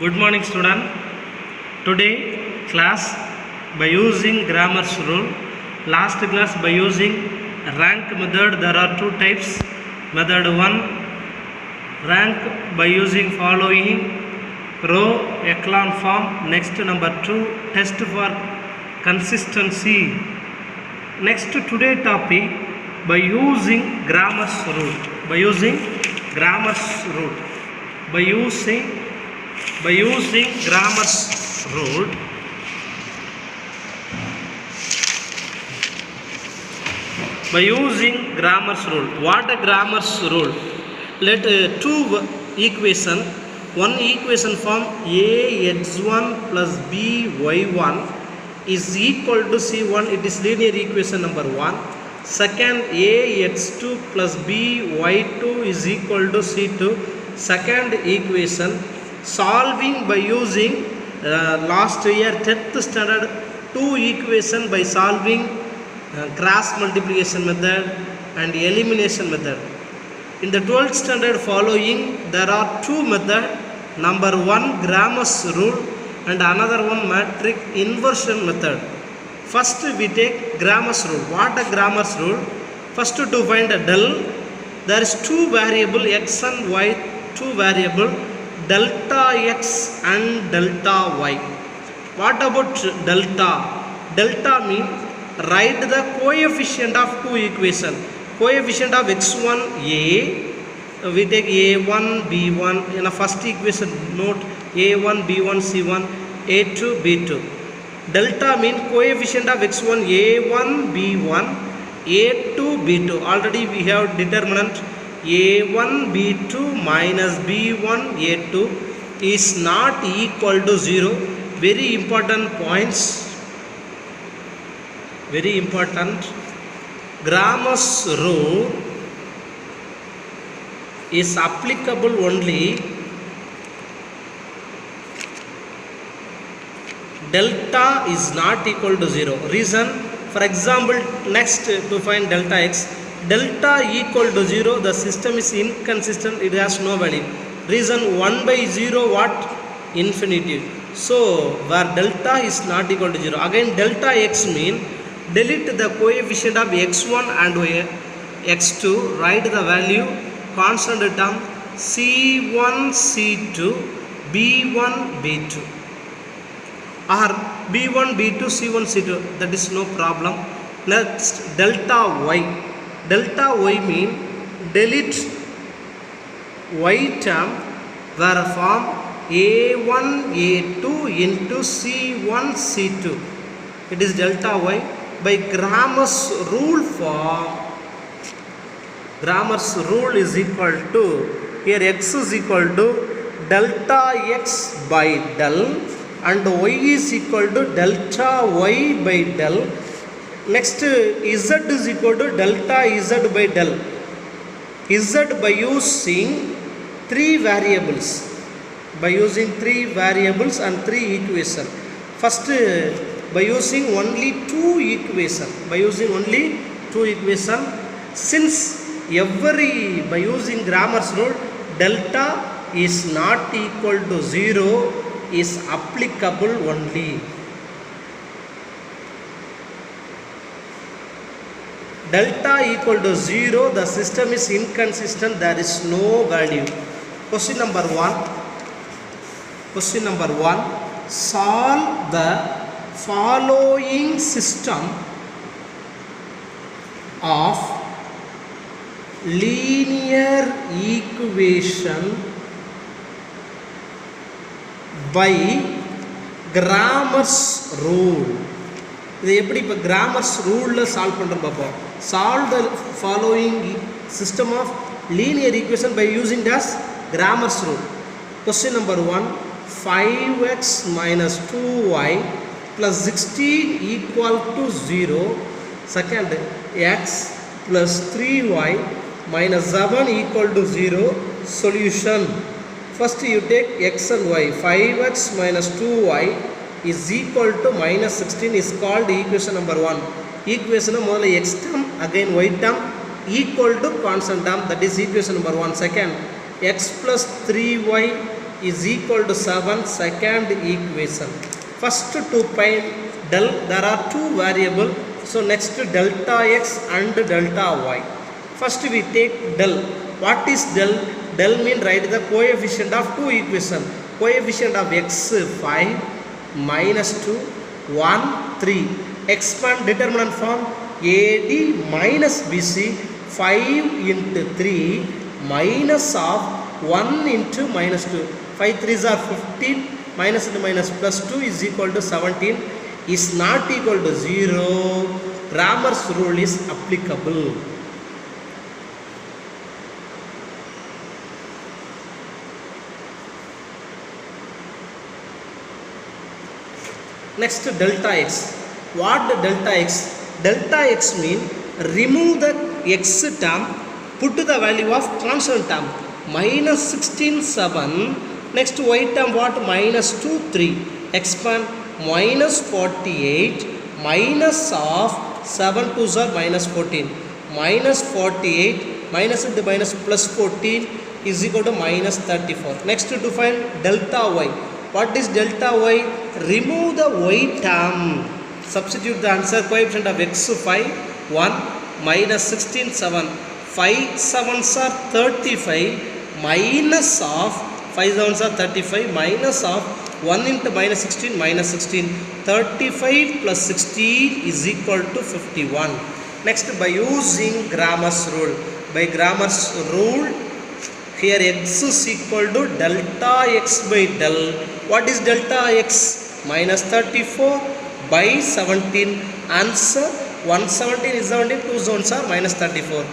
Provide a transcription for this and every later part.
Good morning, student. Today class by using grammar's rule. Last class by using rank method. There are two types. Method 1, rank by using following row echelon form. Next, number 2, test for consistency. Next, today topic by using grammar's rule. By using grammar's rule. By using grammar's rule. By using grammar's rule. What a grammar's rule? Let two equation, one equation form ax1 plus by1 is equal to c1. It is linear equation number 1. Second, ax2 plus by2 is equal to c2. Second equation, solving by using last year 10th standard two equation by solving cross multiplication method and elimination method. In the 12th standard following, there are two methods. Number 1, Grammar's rule, and another one, matrix inversion method. First we take Grammar's rule. What a Grammar's rule? First, to find a del, there is two variable x and y, two variable delta x and delta y. What about delta? Delta means write the coefficient of two equation. Coefficient of x1 a, we take a1 b1 in a first equation. Note a1 b1 c1 a2 b2. Delta means coefficient of x1 a1 b1 a2 b2. Already we have determinant a1 b2 minus b1 a2 is not equal to 0. Very important points. Very important. Grammar's rule is applicable only delta is not equal to 0. Reason, for example, next to find delta x, delta equal to 0, the system is inconsistent, it has no value. Reason, 1 by 0 what? Infinitive. So where delta is not equal to 0, again delta x mean delete the coefficient of x1 and x2, write the value constant term c1 c2 b1 b2 or b1 b2 c1 c2, that is no problem. Next, delta y. Delta y mean delete y term where form a1 a2 into c1 c2. It is delta y. By Grammar's rule form, Grammar's rule is equal to, here x is equal to delta x by del and y is equal to delta y by del. Next, z is equal to delta z by del. Z by using three variables. By using three variables and three equations. First, by using only two equations. By using only two equations. Since by using Grammar's rule, delta is not equal to 0 is applicable only. Delta equal to 0, the system is inconsistent, there is no value. Question number 1. Question number 1. Solve the following system of linear equation by Grammar's rule. இது எப்படி இப்போ Grammar's rule solve பண்ணுறோம் பார்ப்போம். Solve the following system of linear equation by using das Grammar's rule. Question number 1. 5x minus 2y plus 16 equal to 0. Second, x plus 3y minus 7 equal to 0. Solution. First you take x and y. 5x minus 2y is equal to minus 16 is called equation number 1. Equation முதல்ல x term, again y term equal to constant term, that is equation number 1. Second, x plus 3y is equal to 7, second equation. First to find del, there are two variables. So next delta x and delta y. First we take del. What is del? Del means write the coefficient of two equations. Coefficient of x 5, minus 2, 1, 3. Expand determinant form AD minus BC 5 into 3 minus of 1 into minus 2. 5 3s are 15, minus into minus plus 2 is equal to 17, is not equal to 0. Cramer's rule is applicable. Next delta x. What delta x? Delta x means remove the x term, put the value of constant term. Minus 16 7. Next y term what? Minus 2 3. Expand minus 48 minus of 7 2s are minus 14. Minus 48 minus into minus plus 14 is equal to minus 34. Next to find delta y. What is delta y? Remove the y term. Substitute the answer. Coefficient of x 5, 1, minus 16, 7. 5 7s are 35, minus of 5 7s are 35, minus of 1 into minus 16, minus 16. 35 plus 16 is equal to 51. Next, by using Cramer's rule. By Cramer's rule, here x is equal to delta x by del. What is delta x? Minus 34 by 17. Answer 117 is 17, 2 zones are minus 34.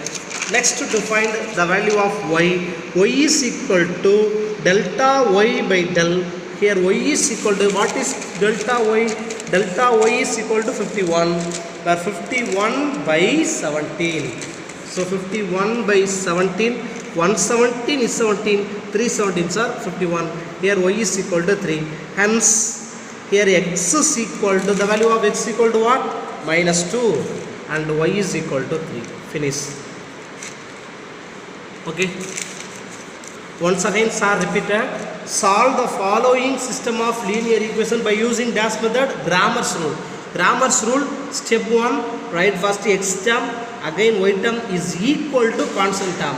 Next, to find the value of y. Y is equal to delta y by del. Here y is equal to, what is delta y? Delta y is equal to 51. Where 51 by 17. So 51 by 17. 117 is 17. 3 17s are 51. Here y is equal to 3. Hence, here x is equal to, the value of x equal to what? Minus 2. And y is equal to 3. Finish. Okay. Once again, sir repeated. Solve the following system of linear equation by using dash method. Cramer's rule. Cramer's rule. Step 1. Write first x term. Again y term is equal to constant term.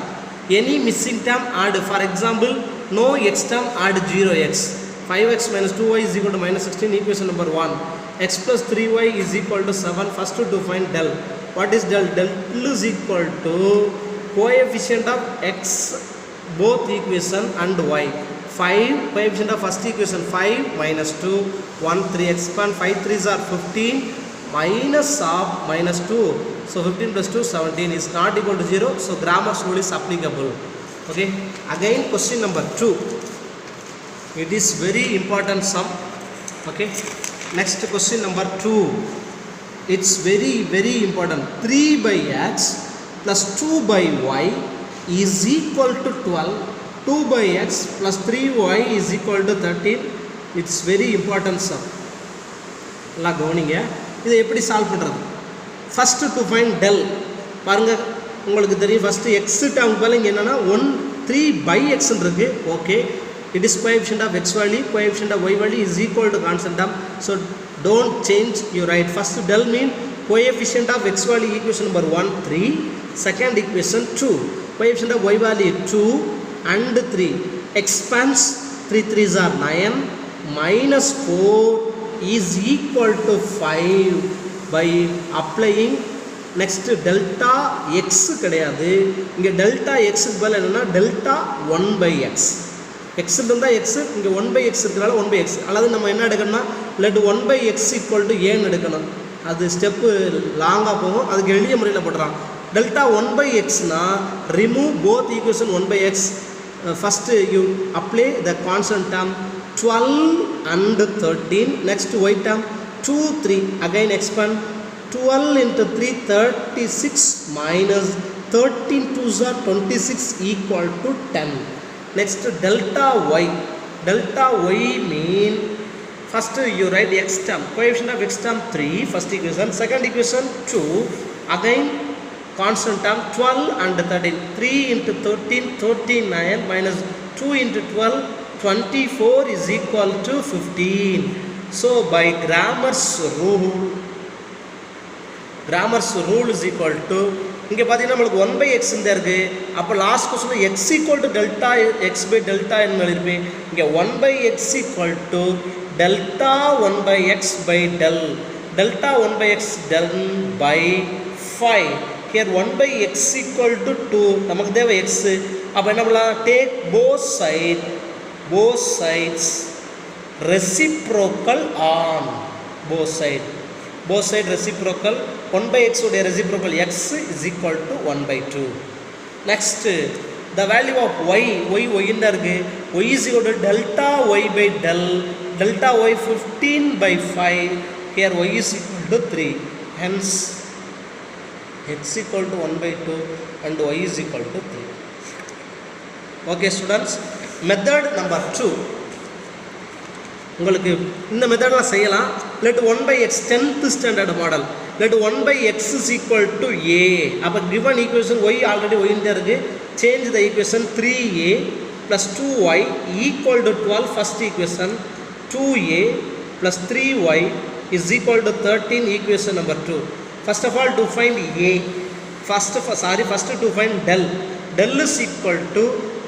Any missing term add. For example, no x term add 0x. 5x minus 2y is equal to minus 16. Equation number 1. X plus 3y is equal to 7. First to find del. What is del? Del is equal to coefficient of x both equation and y. 5 coefficient of first equation 5 minus 2 1 3. Expand 5 3s are 15 minus of minus 2. So 15 plus 2 17 is not equal to 0. So Cramer's rule is applicable. Okay. Again question number 2. It is very important sum. Okay. Next question number 2. It's very important. 3 by x plus 2 by y is equal to 12. 2 by x plus 3y is equal to 13. It's very important sum. La கவனிங்க. இதை எப்படி solve பண்றது? First to find del. பாருங்க உங்களுக்கு தெரியும் first x term பதிலா இங்க என்னன்னா 3 by x ன்னு இருக்கு. Okay. It is coefficient of x value, coefficient of y value is equal to constant term. So don't change, you write first del mean coefficient of x value equation number 1 3, second equation 2, coefficient of y value 2 and 3. Expands 3 3s are 9 minus 4 is equal to 5 by applying next delta x கிடையாது. இங்க delta x க்கு பதிலா என்னன்னா delta 1 by x. x இருந்தா x, இங்க 1 by x இருக்கனால 1 by x. அல்லது நம்ம என்ன எடுக்கணும்னா let 1 by x equal to a ன்னு எடுக்கணும். அது ஸ்டெப் லாங்கா போகும். அதுக்கு எளிய முறையில் போடுறான். delta 1 by x னா remove both equation 1 by x. First you apply the constant term 12 and 13. Next y term 2 3. Again expand 12 into 3 36 minus 13 2s are 26 equal to 10. Next delta y. Delta y mean first you write x term. Coefficient of x term 3. First equation. Second equation 2. Again constant term 12 and 13. 3 into 13 39 minus 2 into 12 24 is equal to 15. So by Cramer's rule is equal to, இங்கே பார்த்தீங்கன்னா நம்மளுக்கு 1/x இந்த இருக்குது. அப்போ last question x equal to delta x by delta என்ன எழுதிருப்பேன். இங்கே 1/x equal to delta 1/x by del. Delta 1/x del by 5. Here 1/x equal to 2. நமக்கு தேவை x. அப்போ என்ன பண்ணலாம், take both sides reciprocal on both side reciprocal. 1/x உடைய reciprocal x is equal to 1/2. Next, the value of y என்ன இருக்கு, y is equal to delta y by del. Delta y 15/5. Here y is equal to 3. Hence x equal to 1/2 and y is equal to 3. Okay students, method number 2. உங்களுக்கு இந்த மெத்தட்லாம் செய்யலாம். let 1/x 10th standard model. let 1/x is equal to a. அப்போ given equation y already y இந்த இருக்கு. change the equation 3a plus 2y equal to 12. first equation 2a plus 3y is equal to 13. equation number 2. first of all to find a. first to find del. del is equal to,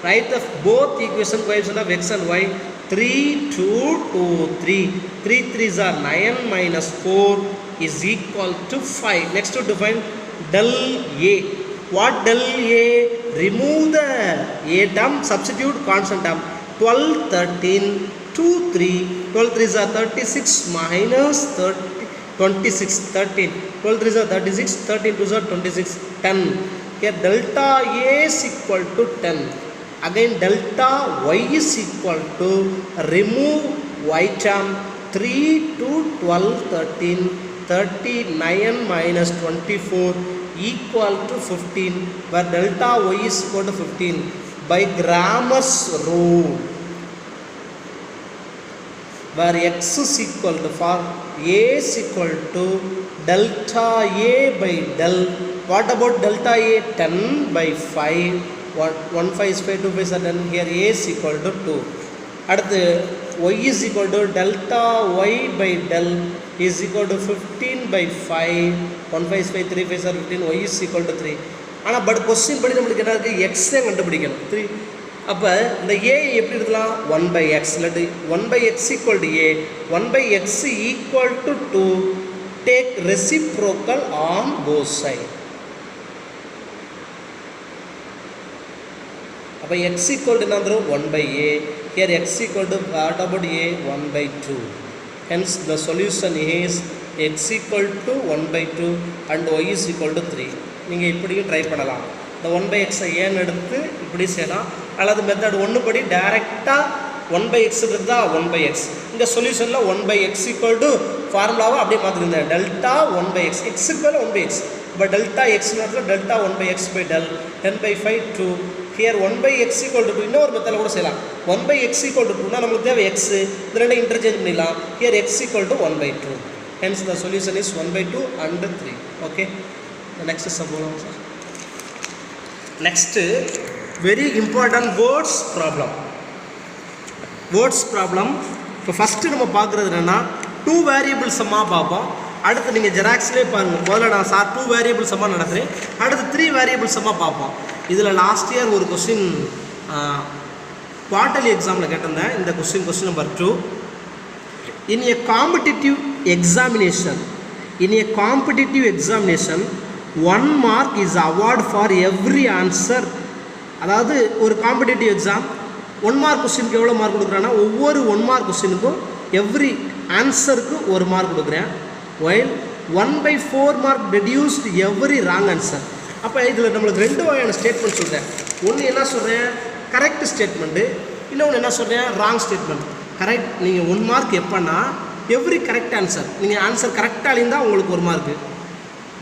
write the both equation coefficient of x and y. 3 2 2 3. 3 3s are 9 minus 4 is equal to 5. Next to find del a. What del a? Remove the a term, substitute constant term. 12 13 2 3. 12 3s are 36 minus 30 26 13. 12 3s are 36. 13 2s are 26 10. Here delta a is equal to 10. Again delta y is equal to, remove y term, 3 to 12 13 39 minus 24 equal to 15, where delta y is equal to 15. By Cramer's rule, where x is equal to, for a is equal to delta a by del. What about delta a? 10/5. 1 5 is 5, 2 5 are 10. Here a is equal to 2. அடுத்து y is equal to delta y by del is equal to 15/5. 1 5 is 5, 3 5 are 15. y is equal to 3. ஆனால் but question படி நம்மளுக்கு என்ன இருக்குது, எக்ஸே கண்டுபிடிக்கணும் 3. அப்போ இந்த a எப்படி இருக்கலாம், 1/x. இல்லாட்டி 1/x equal to a. 1/x equal to 2. Take reciprocal on both sides. அப்போ x equal to என்ன 1/a. Here x equal to, what about a? 1/2. Hence the solution is x equal to 1/2 and y is equal to 3. நீங்கள் இப்படியும் try பண்ணலாம். இந்த 1/x ஏன்னு எடுத்து இப்படி செய்யலாம். அல்லது மெத்தட் 1 படி டைரெக்டாக 1/x இருந்தால் 1/x. இந்த சொல்யூஷனில் 1/x equal to ஃபார்முலாவை அப்படியே மாற்றிருந்தேன். டெல்டா 1/x, எக்ஸுக்கு மேலே 1/x. இப்போ டெல்டா எக்ஸ் நேரத்தில் delta 1/x by del 10/5 2. Here 1/x equal to 2. இன்னொரு மெத்தடில் கூட செய்யலாம். 1/x equal to 2 நம்மளுக்கு தேவை x. இது ரெண்டு இன்டர்சேஞ்ச் பண்ணிடலாம். Here x equal to 1/2. Hence the solution is 1/2 and 3. Okay. The next is problem, sir. Next, very important words problem. Words problem. இப்போ ஃபஸ்ட்டு நம்ம பார்க்குறது என்னென்னா 2 வேரியபிள் சம்மாக பார்ப்போம். அடுத்து நீங்கள் ஜெராக்ஸ்லேயே பாருங்கள். முதல்ல நான் சார் 2 வேரியபிள் சம்மாக நடத்துகிறேன். அடுத்து 3 வேரியபிள் சம்மாக பார்ப்போம். இதில் லாஸ்ட் இயர் ஒரு கொஸ்டின் குவார்ட்டர்லி எக்ஸாமில் கேட்டிருந்தேன். இந்த question number 2. In a competitive examination 1 mark is award for every answer. அதாவது ஒரு காம்படிட்டிவ் எக்ஸாம் 1 மார்க் கொஸ்டினுக்கு எவ்வளோ மார்க் கொடுக்குறேன்னா, ஒவ்வொரு 1 மார்க் கொஸ்டினுக்கும் எவ்ரி ஆன்சருக்கு 1 மார்க் கொடுக்குறேன். while 1/4 mark reduced every wrong answer. அப்போ இதில் நம்மளுக்கு 2 வகையான ஸ்டேட்மெண்ட் சொல்கிறேன். ஒன்று என்ன சொல்கிறேன், கரெக்ட் ஸ்டேட்மெண்ட்டு. இன்னொன்று என்ன சொல்கிறேன், ராங் ஸ்டேட்மெண்ட். கரெக்ட், நீங்கள் 1 மார்க் எப்போன்னா எவ்ரி கரெக்ட் ஆன்சர், நீங்கள் ஆன்சர் கரெக்டாக இருந்தால் உங்களுக்கு 1 mark.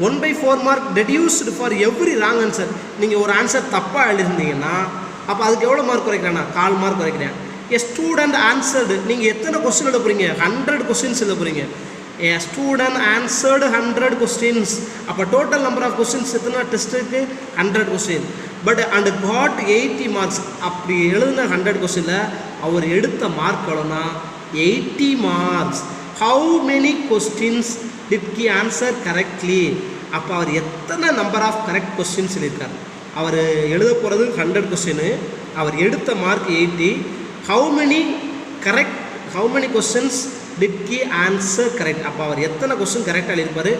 1/4 mark reduced for every wrong answer. நீங்கள் ஒரு ஆன்சர் தப்பாக எழுதிருந்தீங்கன்னா அப்போ அதுக்கு எவ்வளோ மார்க் குறைக்கிறேன்னா 1/4 மார்க் குறைக்கிறேன். எ ஸ்டூடெண்ட் ஆன்சர்டு, நீங்கள் எத்தனை கொஸ்டின் எழுத போகிறீங்க, 100 கொஸ்டின்ஸ் எழுத போகிறீங்க. A student answered 100 questions. அப்போ டோட்டல் நம்பர் ஆஃப் கொஸ்டின்ஸ் எத்தனை டெஸ்ட்டுக்கு 100 question. But and got 80 marks. அப்படி எழுதின 100 கொஸ்டினில் அவர் எடுத்த மார்க் எவ்வளோனா 80 marks. How many questions did he answer correctly? அப்போ அவர் எத்தனை நம்பர் ஆஃப் கரெக்ட் கொஸ்டின்ஸ் சொல்லியிருக்கார்? அவர் எழுத போகிறது 100 கொஸ்டின், அவர் எடுத்த mark 80. How many questions did he answer correct? அப்போ அவர் எத்தனை கொஸ்டின் கரெக்டாக எழுதியிருப்பார்?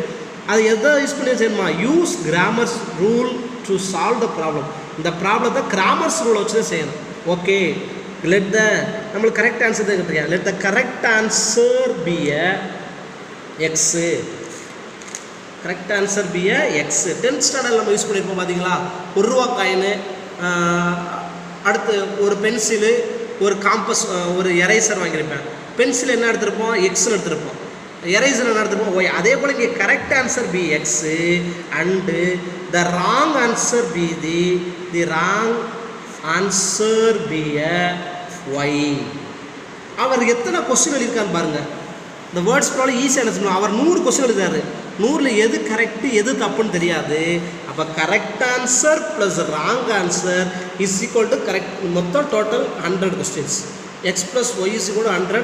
அது எதை யூஸ் பண்ணி செய்யணுமா? Use Cramer's rule to solve the problem. இந்த ப்ராப்ளத்தை கிராமர்ஸ் ரூலை வச்சு தான் செய்யணும். ஓகே, லெட் த நம்மளுக்கு கரெக்ட் ஆன்சர் தான் கேட்டிருக்கேன். Let the correct answer be a x. Correct answer be a x. 10th standard நம்ம யூஸ் பண்ணியிருப்போம் பார்த்தீங்களா? ₹1 காயினு, அடுத்து ஒரு பென்சிலு, ஒரு காம்பஸ், ஒரு எரேசர் வாங்கியிருப்பேன். பென்சில் என்ன எடுத்திருப்போம்? எக்ஸ்னு எடுத்திருப்போம். எரேசர் என்ன எடுத்திருப்போம்? ஒய். அதே போல் இங்கே correct answer be X and the wrong answer be the wrong answer be a Y. அவர் எத்தனை கொஸ்டின் எழுதியிருக்கான்னு பாருங்கள். இந்த வேர்ட்ஸ் ப்ராப்ளம் ஈஸியாக என்ன சொல்லணும்? அவர் 100 கொஸ்டின் எழுதுறாரு. 100ல் எது கரெக்டு எது தப்புன்னு தெரியாது. அப்போ correct answer plus wrong answer is equal to correct. மொத்தம் total 100 questions. X plus Y is equal to 100.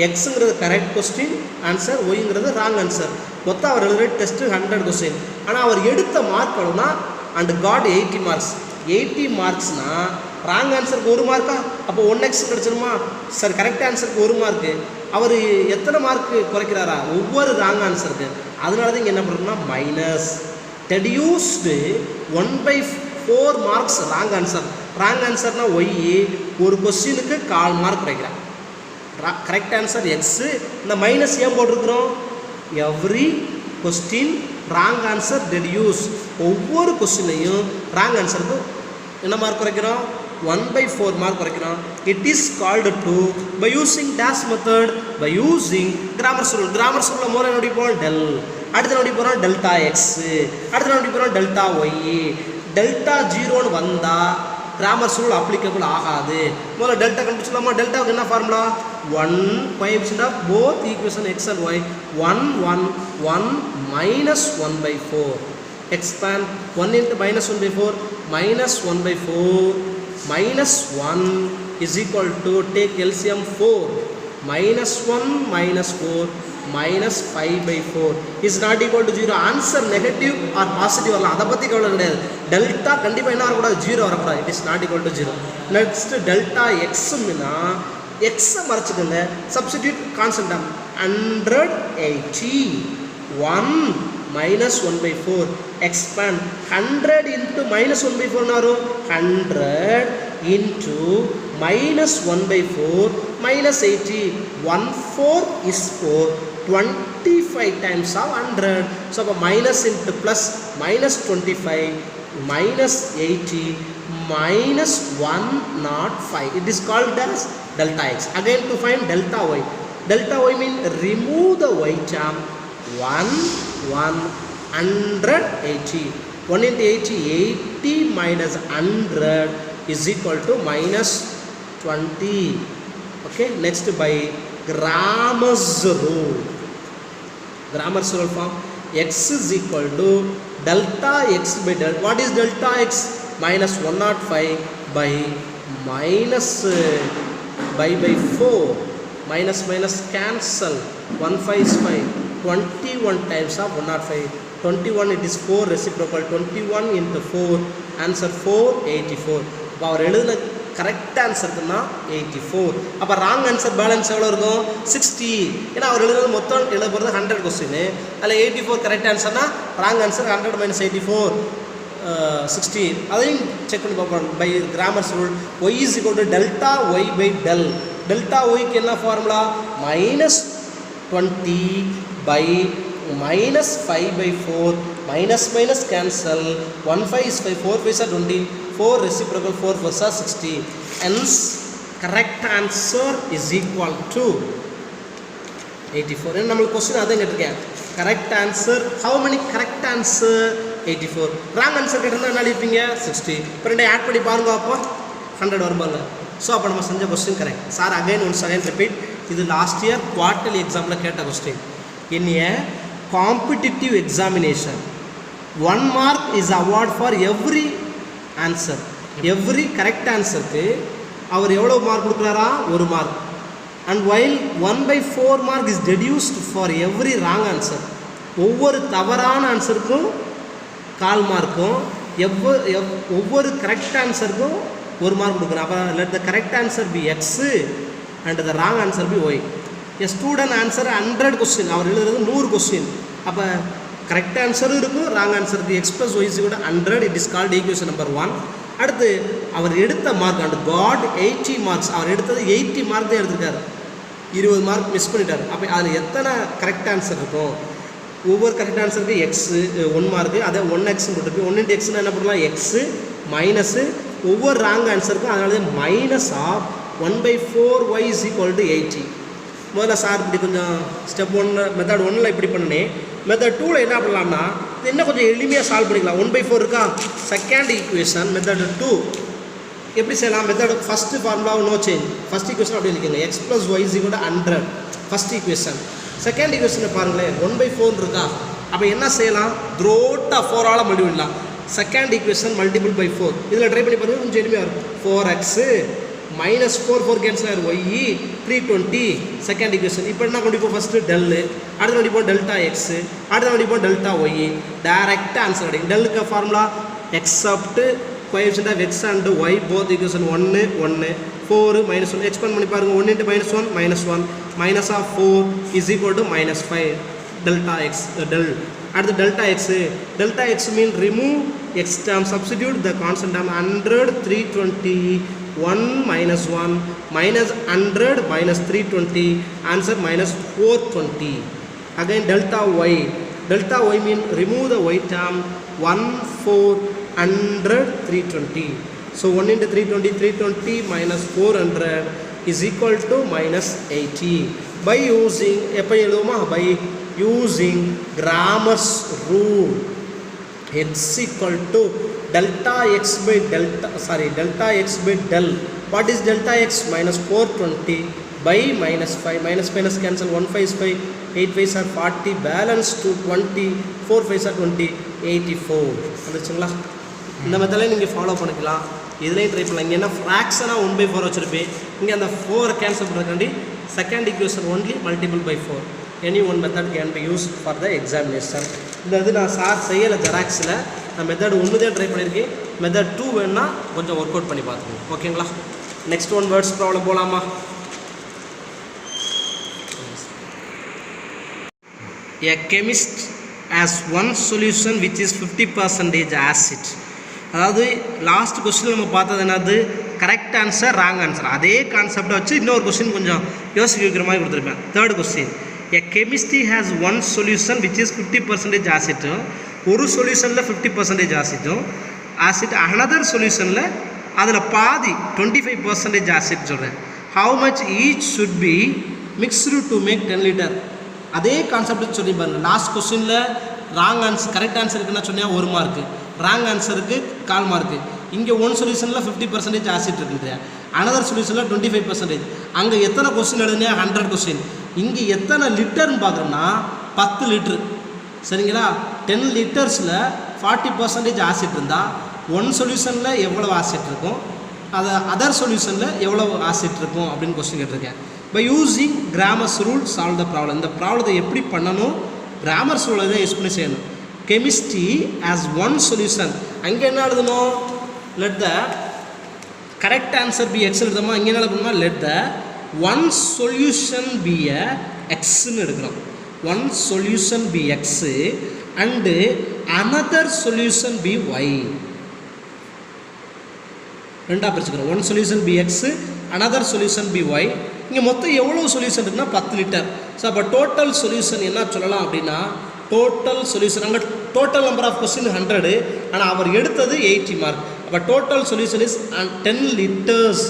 எக்ஸுங்கிறது கரெக்ட் கொஸ்டின் ஆன்சர், ஒய்ங்கிறது ராங் ஆன்சர். மொத்தம் அவர் எழுதுகிற டெஸ்ட்டு 100 கொஸ்டின். ஆனால் அவர் எடுத்த மார்க் எவ்வளோனா அண்ட் காட் 80 மார்க்ஸ். 80 மார்க்ஸ்னால் ராங் ஆன்சருக்கு 1 மார்க்கா? அப்போ 1x கிடச்சிருமா? சார் கரெக்ட் ஆன்சருக்கு 1 மார்க்கு. அவர் எத்தனை மார்க்கு குறைக்கிறாரா? ஒவ்வொரு ராங் ஆன்சருக்கு. அதனால தான் இங்கே என்ன பண்ணுறோம்னா minus deduced 1/4 marks wrong answer. Wrong ஆன்சர்னால் ஒய். ஒரு கொஸ்டினுக்கு 1/4 மார்க் குறைக்கிறார். Correct answer X. இந்த மைனஸ் ஏன் போட்டிருக்கிறோம்? Every question wrong answer deduce. ஒவ்வொரு கொஸ்டினையும் ராங் ஆன்சருக்கு என்ன மார்க் குறைக்கிறோம்? 1/4 மார்க் குறைக்கிறோம். It is called to by using dash method, by using Cramer's rule. Cramer's ரூலில் மூலம் எப்படி போகிறோம்? டெல். அடுத்து எப்படி போகிறோம்? Delta X. அடுத்து எப்படி போகிறோம்? Delta Y. டெல்டா 0ன்னு வந்தால் கிராமர்ஸ் ரூல் அப்ளிகபிள் ஆகாது. முதல்ல டெல்டா கண்டுபிடிச்சலாமா? டெல்டாவுக்கு என்ன formula? 1 coefficient of both equation x and y. 1 1 1 minus 1/4. Expand 1 into minus 1/4 minus 1/4 minus 1 is equal to take LCM 4 minus 1 minus 4 minus 5/4 is not equal to 0. Answer negative or positive வரலாம். அதை பற்றி கவலை கிடையாது. Delta கண்டிப்பாக என்ன வரக்கூடாது? 0 வரக்கூடாது. It is not equal to 0. Next delta எக்ஸுன்னா எக்ஸை மறைச்சிக்கோங்க. Substitute constant 180. 1 minus 1/4. Expand 100 into minus 1/4 வரும். 100 into minus 1/4 minus 80. 1/4 is 4. 25 times of 100. So minus into plus minus 25 minus 80 minus 105. It is called as delta x. Again to find delta y. Delta y means remove the y term. 180. 1 into 80. 80 minus 100 is equal to minus 20. Okay. Next by Gramer's rule. Gramer's rule form. X is equal to delta x by delta. What is delta x? Minus 105 by minus by 4. Minus minus cancel. 15 is 5. 21 times of 105. 21 it is 4 reciprocal. 21 into 4. Answer 484. இப்போ அவர் எழுதின correct ஆன்சருக்குன்னா 84. அப்போ wrong answer balance எவ்வளோ இருக்கும்? 60. ஏன்னா அவர் எழுதுறது மொத்தம் எழுத போகிறது 100 கொஸ்டின். அதில் 84 கரெக்ட் ஆன்சர்னா ராங் ஆன்சர் 100 minus 84 60. அதையும் செக் பண்ணி பார்ப்போம். By Cramer's rule Y is equal to delta Y by del. Delta ஒய்க்கு என்ன formula? minus 20 by minus 5/4 minus minus cancel. 15 is 5. 4 5 are 20. 4 reciprocal 4 4 are 60. Hence correct answer is equal to 84. நம்மளுக்கு question அதான் கேட்டிருக்கேன். Correct answer how many correct answer? 84. Wrong answer கேட்டிருந்தா என்ன எழுதிப்பீங்க? 60. இப்போ ரெண்டை add பண்ணி பாருங்க. அப்போ 100 வரும்பாங்க. ஸோ அப்போ நம்ம செஞ்ச question correct. Sir once again repeat. இது லாஸ்ட் இயர் குவார்ட்டர்லி எக்ஸாமில் கேட்ட question. In a competitive examination 1 mark is awarded for every answer. Every correct ஆன்சருக்கு அவர் எவ்வளோ மார்க் கொடுக்குறாரா? 1 mark. And while 1/4 mark is deduced for every wrong answer. ஒவ்வொரு தவறான ஆன்சருக்கும் 1/4 மார்க்கும், ஒவ்வொரு கரெக்ட் ஆன்சருக்கும் 1 மார்க் கொடுக்குறேன். அப்போ let the correct answer be X and the wrong answer be Y. A student answer 100 question, அவர் எழுதுறது 100 கொஸ்டின். அப்போ கரெக்ட் ஆன்சரும் இருக்கும், ராங் ஆன்சருக்கு எக்ஸ் ப்ளஸ் ஒய் கூட 100. It is called equation number 1. அடுத்து அவர் எடுத்த மார்க் அண்ட் காட் 80 மார்க்ஸ். அவர் எடுத்தது 80 மார்க் தான் எடுத்திருக்காரு, 20 மார்க் மிஸ் பண்ணிட்டார். அப்போ அதில் எத்தனை கரெக்ட் ஆன்சர் இருக்கும்? ஒவ்வொரு கரெக்ட் ஆன்சருக்கு எக்ஸு 1 மார்க்கு, அதை 1x போட்டுருக்கு. 1 × எக்ஸ்னால் என்ன பண்ணலாம்? எக்ஸு மைனஸு ஒவ்வொரு ராங் ஆன்சருக்கும். அதனால minus of 1/4y is equal to 80. முதல்ல சார் இப்படி கொஞ்சம் ஸ்டெப் 1 மெத்தட் 1ல் இப்படி பண்ணினேன். மெத்தட் 2ல் என்ன பண்ணலாம்னா இன்னும் கொஞ்சம் எளிமையாக சால்வ் பண்ணிக்கலாம். 1/4 இருக்கா? செகண்ட் ஈக்குவேஷன் மெத்தட் 2 எப்படி செய்யலாம்? Method first formula no change. First equation அப்படி இருக்கீங்க, X plus Y is equal to 100 first equation. Second ஈக்குவேஷனை பாருங்களேன், 1/4 இருக்கா? அப்போ என்ன செய்யலாம்? த்ரோட்டாக 4ஆல் மல்டிபிள்லாம். Second equation multiple by 4. இதில் ட்ரை பண்ணி பாருங்கள், கொஞ்சம் எளிமையாக இருக்கும். 4x மைனஸ் 4 கேன்சல் ஆகிடும், ஒய் 320 செகண்ட் ஈக்குவேஷன். இப்போ என்ன கொண்டு போய் ஃபஸ்ட்டு டெல்லு, அடுத்து கொண்டு போய் டெல்டா எக்ஸு, அடுத்து கொண்டு போய் டெல்டா ஒய். டேரெக்டாக ஆன்சர் கிடைக்கும். டெல்லுக்கு formula except coefficient of X and Y both equation 1 1 4 -1 expand பண்ணி பாருங்கள். 1 × -1 -1 minus of 4 is equal to -5 delta X del. அடுத்து delta X, delta X mean remove X term, substitute the constant term. 100 320 1 - 1 -100 -320 answer -420. Again delta y, delta y mean remove the y term. 1 400 320. So 1 × 320 320 -400 is equal to -80. By using எப்படி எழுதுமா? By using Cramer's rule, x equal to delta x by delta del. What is delta x? -420 by -5. Minus cancel. 1 5 is 5, 8 5s are 40, balance to 20, 4 5s are 20, 84. வந்துச்சுங்களா? இந்த மெத்தடில் நீங்கள் follow பண்ணிக்கலாம். இதுலேயும் try பண்ணலாம். இங்கே என்ன ஃப்ராக்ஷனாக 1/4 வச்சுருப்பேன். இங்கே அந்த 4 கேன்சல் பண்ணுறதுக்காண்டி second equation only multiple by 4. Any one method can be use for the examination. இந்த இது நான் சார் செய்யலை ஜெராக்ஸில், நான் மெத்தட் 1 தான் ட்ரை பண்ணியிருக்கேன். மெத்தட் 2 வேணுன்னா கொஞ்சம் ஒர்க் அவுட் பண்ணி பார்த்துக்கோங்க. ஓகேங்களா? நெக்ஸ்ட் ஒன் வேர்ட்ஸ் ப்ராப்ளம் போகலாமா? A chemist has one solution which is 50% acid. அதாவது லாஸ்ட் கொஸ்டின் நம்ம பார்த்தது என்னது? Correct answer wrong answer. அதே கான்செப்டை வச்சு இன்னொரு கொஸ்டின் கொஞ்சம் யோசிக்க வைக்கிற மாதிரி கொடுத்துருப்பேன். Third question, a chemistry has one solution which is 50% acid. ஒரு சொல்யூஷனில் 50% ஆசிட், அனதர் சொல்யூஷனில் அதில் பாதி 25% ஆசிட் சொல்கிறேன். How much each should be mixed to make 10 litre. அதே கான்செப்ட் சொல்லி பாருங்கள். லாஸ்ட் கொஸ்டினில் ராங் ஆன்சர் கரெக்ட் ஆன்சருக்கு என்ன சொன்னால் 1 மார்க்கு, ராங் ஆன்சருக்கு 1/4 மார்க்கு. இங்கே ஒன் சொல்யூஷனில் 50% ஆசிட் இருக்குன்ற, அனதர் சொல்யூஷனில் 25%. அங்கே எத்தனை கொஸ்டின் எழுதுனா 100 கொஸ்டின். இங்கே எத்தனை லிட்டர்னு பார்க்குறோம்னா 10 லிட்ரு. சரிங்களா? 10 லிட்டர்ஸில் 40% ஆசிட் இருந்தால் ஒன் சொல்யூஷனில் எவ்வளோ ஆசிட் இருக்கும், அது அதர் சொல்யூஷனில் எவ்வளோ ஆசிட் இருக்கும் அப்படின்னு கொஸ்டின் கேட்டிருக்கேன். By using Cramer's rule solve the problem. இந்த ப்ராப்ளத்தை எப்படி பண்ணணும்? கிராமர்ஸ் ரூலை தான் யூஸ் பண்ணி செய்யணும். Chemistry as one solution. அங்கே என்ன எழுதணும்? Let the correct answer be X எழுதணுமா? இங்கே என்ன எழுதணுமா? Let the one solution be a எக்ஸ்ன்னு எடுக்கிறோம். One solution be X and another solution be Y. ரெண்டாக பிரிச்சுக்கிறோம். One solution be X, another solution be Y. இங்கே மொத்தம் எவ்வளோ சொல்யூஷன் இருக்குன்னா 10 லிட்டர். ஸோ அப்போ டோட்டல் சொல்யூஷன் என்ன சொல்லலாம் அப்படின்னா, டோட்டல் சொல்யூஷன் அங்கே டோட்டல் நம்பர் ஆஃப் கொஸ்டின் 100, ஆனால் அவர் எடுத்தது 80 மார்க். அப்போ total solution is 10 litres.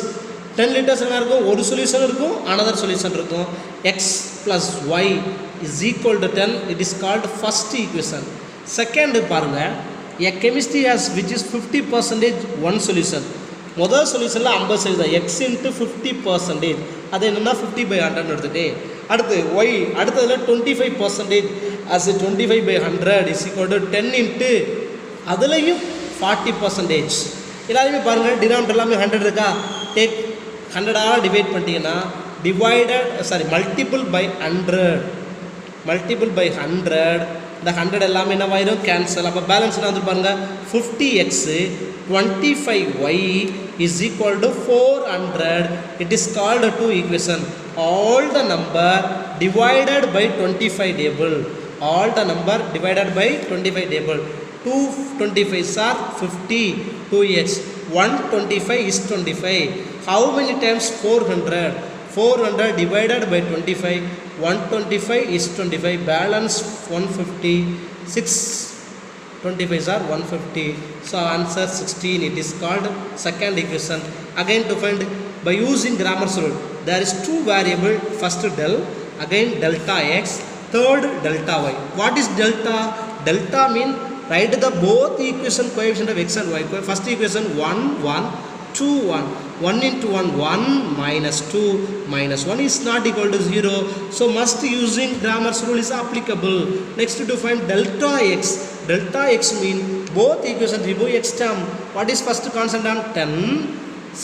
10 litres என்ன இருக்கும்? ஒரு சொல்யூஷன் இருக்கும், அனதர் சொல்யூஷன் இருக்கும். X plus Y is equal to 10. It is called first equation. Second பாருங்கள், a chemistry has which is 50% one solution. முதல் சொல்யூஷனில் 50% தான், எக்ஸ் இன்ட்டு 50%. அது என்னென்னா 50/100 எடுத்துகிட்டு. அடுத்து ஒய், அடுத்ததில் 25% as 25/100 is equal to 10 into அதுலேயும் 40%. எல்லாருமே பாருங்கள் டினாமினேட்டர் எல்லாமே 100 இருக்கா. டேக் 100 டிவைட் பண்ணிட்டீங்கன்னா மல்டிபிள் பை 100 இந்த 100 எல்லாமே என்னவாயிரும் கேன்சல். அப்போ பேலன்ஸ் என்ன வந்து பாருங்கள் 50x 25y is equal to 400. It is called a two equation. All the number divided by 25 table. 2 25s are 50. 2x 125 is 25. How many times 400? 400 divided by 25. 125 is 25. Balance 150. 6 25s are 150. So answer 16. It is called second equation. Again to find by using Cramer's rule. There is two variable. First del, again delta x, third delta y. What is delta? Delta mean write the both equation coefficient of x and y. First equation 1 1 2 1. 1 into 1 1 minus 2 minus 1 is not equal to 0. So must using Cramer's rule is applicable. Next to find delta x. Delta x mean both equations remove x term. What is first constant term? 10.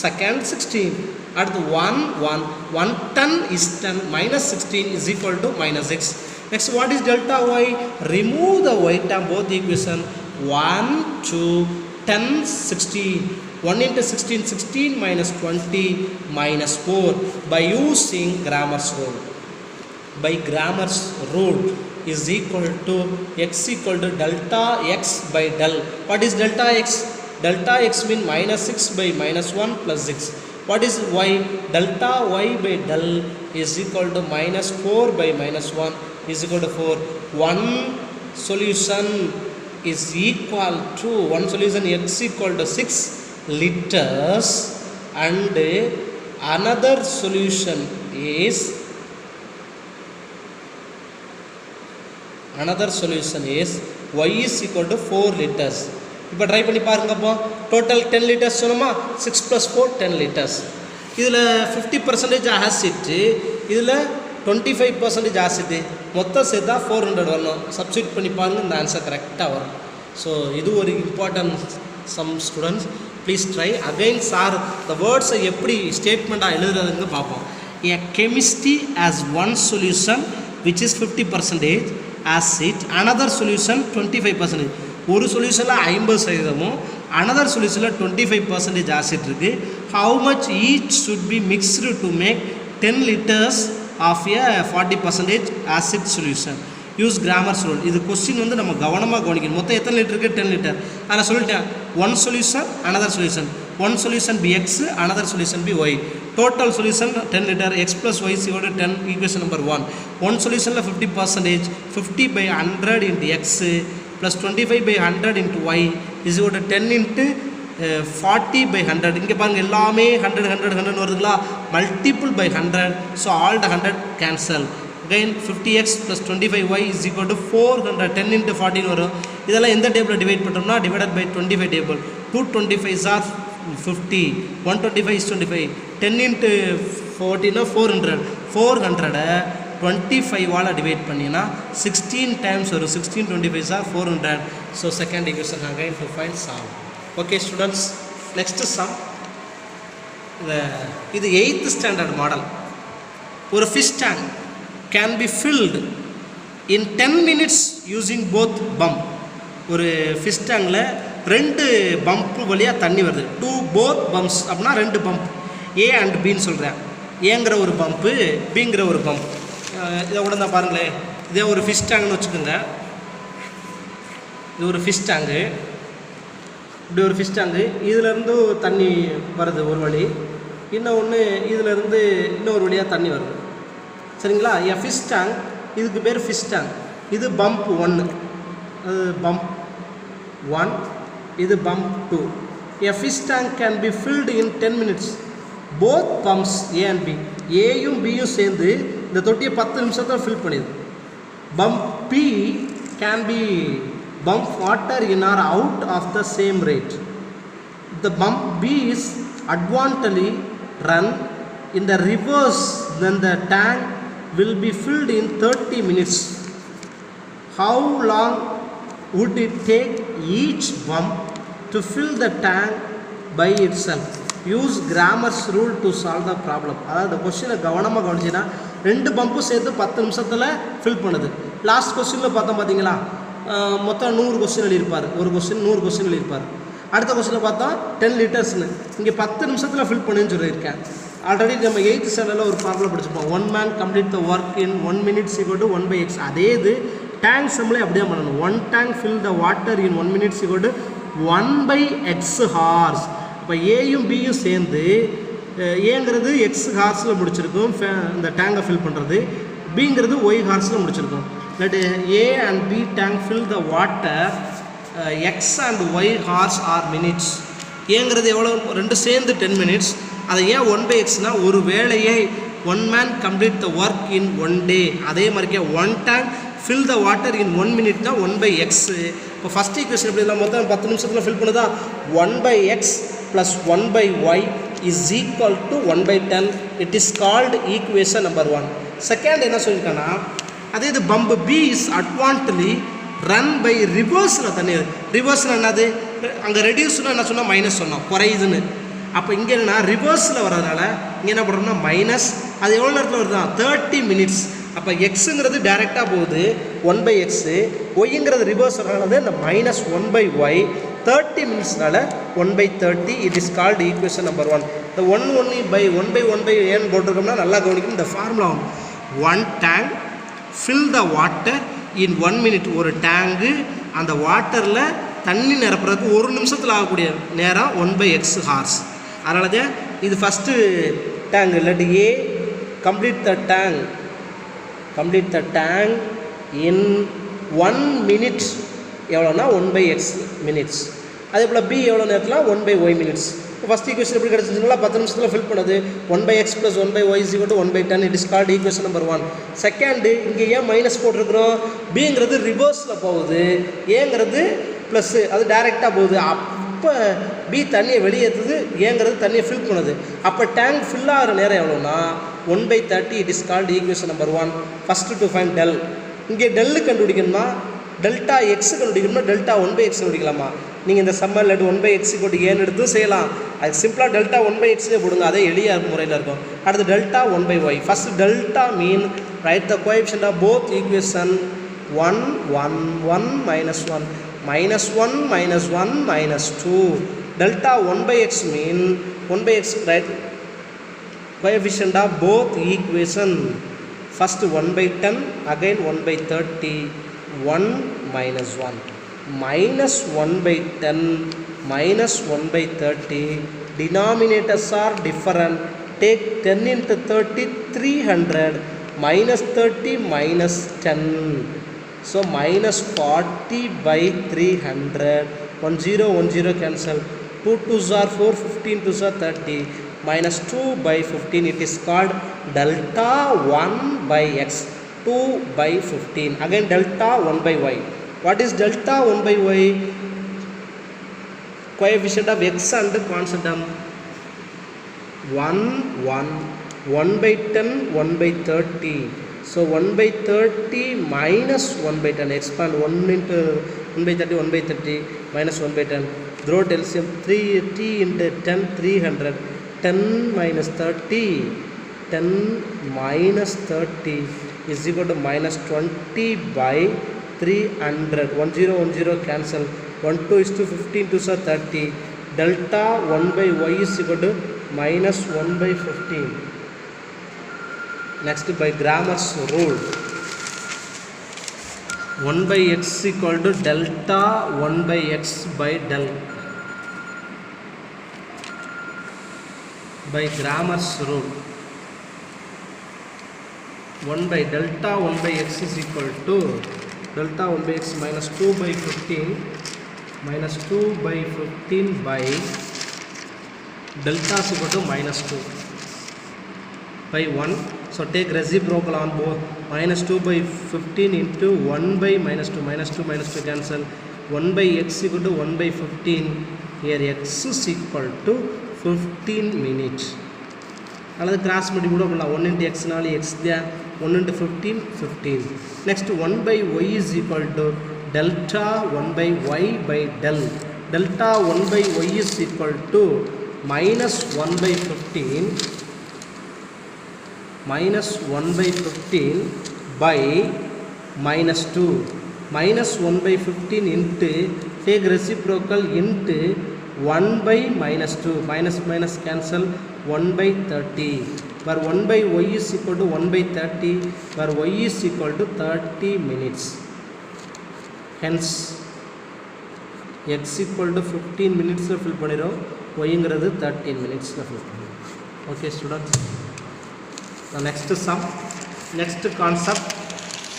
Second 16. At the 1 1 10 is 10 minus 16 is equal to minus x. Next what is delta y? Remove the y term both equation. 1 2 10 16. 1 into 16 16 minus 20 minus 4 by using Cramer's rule. By Cramer's rule is equal to x equal to delta x by del. What is delta x? Delta x mean minus 6 by minus 1 plus 6. What is y? Delta y by del is equal to minus 4 by minus 1 is equal to 4. One solution is equal to x equal to 6 liters and another solution is y is equal to 4 liters. இப்போ try பண்ணி பாருங்கப்போ total 10 liters சொன்னோமா 6 plus 4 10 liters. இதில் 50% acid இதில் 25% acid மொத்தம் சேர்த்தா 400 வரணும். Substitute பண்ணி பாருங்கள் இந்த ஆன்சர் கரெக்டாக வரும். ஸோ இது ஒரு important sum students please try. Again sir இந்த வேர்ட்ஸை எப்படி ஸ்டேட்மெண்ட்டாக எழுதுறதுன்னு பார்ப்போம். A chemistry has one solution which is 50% acid, another solution 25%. ஒரு சொல்யூஷனில் 50% another சொல்யூஷனில் 25% ஆசிட் இருக்குது. How much each should be mixed to make 10 liters of a 40% acid solution? Use Cramer's rule. இது question வந்து நம்ம கவனமாக கவனிக்கணும். மொத்தம் எத்தனை லிட்டர் இருக்குது 10 லிட்டர். அதில் சொல்லிட்டேன் one solution another solution. One solution be X another solution be Y. Total solution 10 litre. X plus Y is equal to 10. Equation number 1. One சொல்யூஷனில் 50% 50 by 100 into X plus 25 by 100 into Y is equal to 10 into 40 by 100. இங்கே பாருங்கள் எல்லாமே 100 100 100 வருதுங்களா. Multiple by 100. So all the 100 cancel. Again 50x plus 25y is equal to 400. 10 into 14 வரும். இதெல்லாம் எந்த டேபிளில் divide பண்ணுறோம்னா divided by 25 table. 225s are 50. 125 is 25. 10 into 14 400. 400 25 divide பண்ணினா 16 times வரும். 16 25s are 400. So second equation again to find sum. Okay students, next sum. இது 8th standard model. ஒரு fish tank can be filled in 10 minutes using both pump. ஒரு fish tankல ரெண்டு pump வழியாக தண்ணி வருது. both pumps அப்படின்னா ரெண்டு பம்ப் A and B ன்னு சொல்கிறேன். ஏங்கிற ஒரு பம்ப்பு பிங்கிற ஒரு பம்ப். இதை கூட தான் பாருங்களேன். இதே ஒரு ஃபிஷ் டேங்க்னு வச்சுக்கோங்க. இது ஒரு ஃபிஷ் டேங்கு. இப்படி ஒரு ஃபிஷ் டேங்கு. இதிலேருந்து தண்ணி வருது ஒரு வழி. இன்னொன்று இதிலேருந்து இன்னொரு வழியாக தண்ணி வருது. சரிங்களா. என் ஃபிஷ் டேங்க் இதுக்கு பேர் ஃபிஷ் டேங்க். இது பம்ப் 1, அது பம்ப் 1, இது pump 2. A fish tank can be filled in 10 minutes. Both pumps A and B, ஏயும் பியும் சேர்ந்து இந்த தொட்டியை 10 நிமிஷத்தில் ஃபில் பண்ணிடுது. Pump B can be pump water in or out of the same rate. The pump B is advantageously run in the reverse, then the tank will be filled in 30 minutes. How long would it take each pump to fill the tank by itself. Use Grammer's rule to solve the problem. அதாவது இந்த கொஸ்டினை கவனமாக கவனிச்சின்னா 2 பம்பும் சேர்த்து 10 நிமிஷத்தில் fill பண்ணுது. Last கொஸ்டினில் பார்த்தோம் பார்த்தீங்களா, மொத்தம் 100 கொஸ்டின் எழுதியிருப்பார். ஒரு கொஸ்டின் 100 கொஸ்டின் எழுதியிருப்பார். அடுத்த கொஸ்டினில் பார்த்தா 10 லிட்டர்ஸ்னு, இங்கே 10 நிமிஷத்தில் ஃபில் பண்ணுன்னு சொல்லியிருக்கேன். ஆல்ரெடி நம்ம 8th ஸ்டாண்டர்டில் ஒரு ஃபார்முலா படிச்சிருப்போம். 1 man complete the work in 1 minute equal to 1/x. அதே இது டேங்க் சம்மில் அப்படியே பண்ணணும். 1 tank fill the water in 1 minute equal to 1/x hours. இப்போ ஏயும் பியும் சேர்ந்து ஏங்கிறது எக்ஸ் ஹார்ஸில் முடிச்சிருக்கும் இந்த டேங்கை ஃபில் பண்ணுறது, பிங்கிறது ஒய் ஹார்ஸில் முடிச்சிருக்கும். That A and B tank fill the water X and Y hours are minutes. ஏங்கிறது எவ்வளோ, 2 சேர்ந்து 10 minutes. அதை ஏன் 1/xனா ஒரு வேலையை 1 man complete the work in 1 day. அதே மாதிரிக்கே 1 tank fill the water in 1 minute தான் 1/x. இப்போ ஃபஸ்ட் ஈக்குவேஷன் எப்படி இல்லை, மொத்தம் 10 நிமிஷத்தில் ஃபில் பண்ணுதா, 1/x plus 1/y is equal to 1/10. It is called equation number 1. Second என்ன சொல்லியிருக்கேன்னா, அதே இது pump B is advantageously run by ரிவர்ஸில் தண்ணி. ரிவர்ஸில் என்னது, அங்கே ரெடியூஸ்னால் என்ன சொன்னால் மைனஸ் சொன்னோம், குறையுதுன்னு. அப்போ இங்கே என்னென்னா ரிவர்ஸில் வர்றதுனால இங்கே என்ன பண்ணுறோம்னா மைனஸ். அது எவ்வளோ நேரத்தில் வருது, 30 minutes. அப்போ எக்ஸுங்கிறது டைரெக்டாக போகுது 1/x, ஒய்ங்கிறது ரிவர்ஸ் வர்றதுனால இந்த minus 1/y, 30 minutesனால 1/30. It is called equation number 1. இந்த 1/1 ஏன்னு போட்டிருக்கோம்னா நல்லா கவனிக்கணும். இந்த formula 1 tank fill the water in 1 minute. ஒரு டேங்கு அந்த வாட்டரில் தண்ணி நிரப்புறதுக்கு 1 நிமிஷத்தில் ஆகக்கூடிய நேரம் 1/x ஹார்ஸ். அதனால தான் இது ஃபஸ்ட்டு டேங்க். இல்லாட்டி ஏ complete the tank in 1 minute எவ்வளோனா 1/x minutes. அதே போல் பி எவ்வளோ நேரத்தில் 1/y minutes. ஃபஸ்ட் ஈக்குவேஷன் எப்படி கிடச்சிச்சுங்களா, 10 நிமிஷத்தில் ஃபில் பண்ணுது. 1/x plus 1/y is equal to 1/10. It is called equation number 1. Second, இங்கே ஏன் மைனஸ் போட்டிருக்கிறோம், பிங்கிறது ரிவர்ஸில் போகுது, ஏங்கிறது ப்ளஸ்ஸு, அது டைரெக்டாக போகுது. அப்போ பி தண்ணியை வெளியேற்றுது, ஏங்கிறது தண்ணியை ஃபில் பண்ணுது. அப்போ டேங்க் ஃபில் ஆகிற நேரம் எவ்வளோனா 1/30. It is called equation number 1. First to find del. இங்கே டெல்லு கண்டுபிடிக்கணுமா, டெல்டா எக்ஸ் கண்டுபிடிக்கணுமா, டெல்டா 1/x கண்டுபிடிக்கலாமா. நீங்கள் இந்த சம்மர் இல்லாட்டி 1/x ஏன்னு எடுத்து செய்யலாம். அது சிம்பிளாக டெல்டா 1/xே போடுங்க, அதே எளிய முறையில் இருக்கும். அடுத்து delta 1/y. First delta mean write the coefficient of both equation 1 1 1 -1 -1 -1 -2. delta 1/x mean 1/x right coefficient of both equation. First 1/10, again 1/30, 1 -1 minus 1/10 minus 1/30. Denominators are different. Take 10 into 30, 300, minus 30 minus 10. So minus 40 by 300. 1 0 1 0 cancel. 2 2s are 4, 15 2s are 30. Minus 2 by 15. It is called delta 1 by x. 2 by 15. Again delta 1 by y. What is delta 1 by y? Coefficient of x and constant term. 1 1 1/10 1/30. So 1/30 minus 1/10. Expand 1 into 1/30 1/30 minus 1/10. Throw LCM 3t into 10 300. 10 minus 30. 10 minus 30 is equal to minus 20 by 300. 1 0 1 0 cancel. 1 2 is to 15 2s are 30. Delta 1 by y is equal to minus 1 by 15. Next by Grammer's rule. 1 by x equal to delta 1 by x by del. By Grammer's rule. 1 by delta 1 by x is equal to delta 1 by x minus 2 by 15 minus 2 by 15 by delta is equal to minus 2 by 1. So take reciprocal on both. Minus 2 by 15 into 1 by minus 2. Minus 2 minus 2 cancel. 1 by x equal to 1 by 15. Here x is equal to 15 minutes. Another cross multiply 1 into x நாலு x there. 1 into 15 15. Next 1 by y is equal to delta 1 by y by del. delta 1 by y is equal to minus 1 by 15 by minus 2. Minus 1 by 15 into, take reciprocal into 1 by minus 2. Minus minus cancel, 1 by 30. Where 1 by y is equal to 1 by 30, where y is equal to 30 minutes. Hence, x equal to 15 minutes fill பண்ணிரும், y ங்கிறது 13 minutes fill பண்ணிரும். Okay students. The next sum, next concept,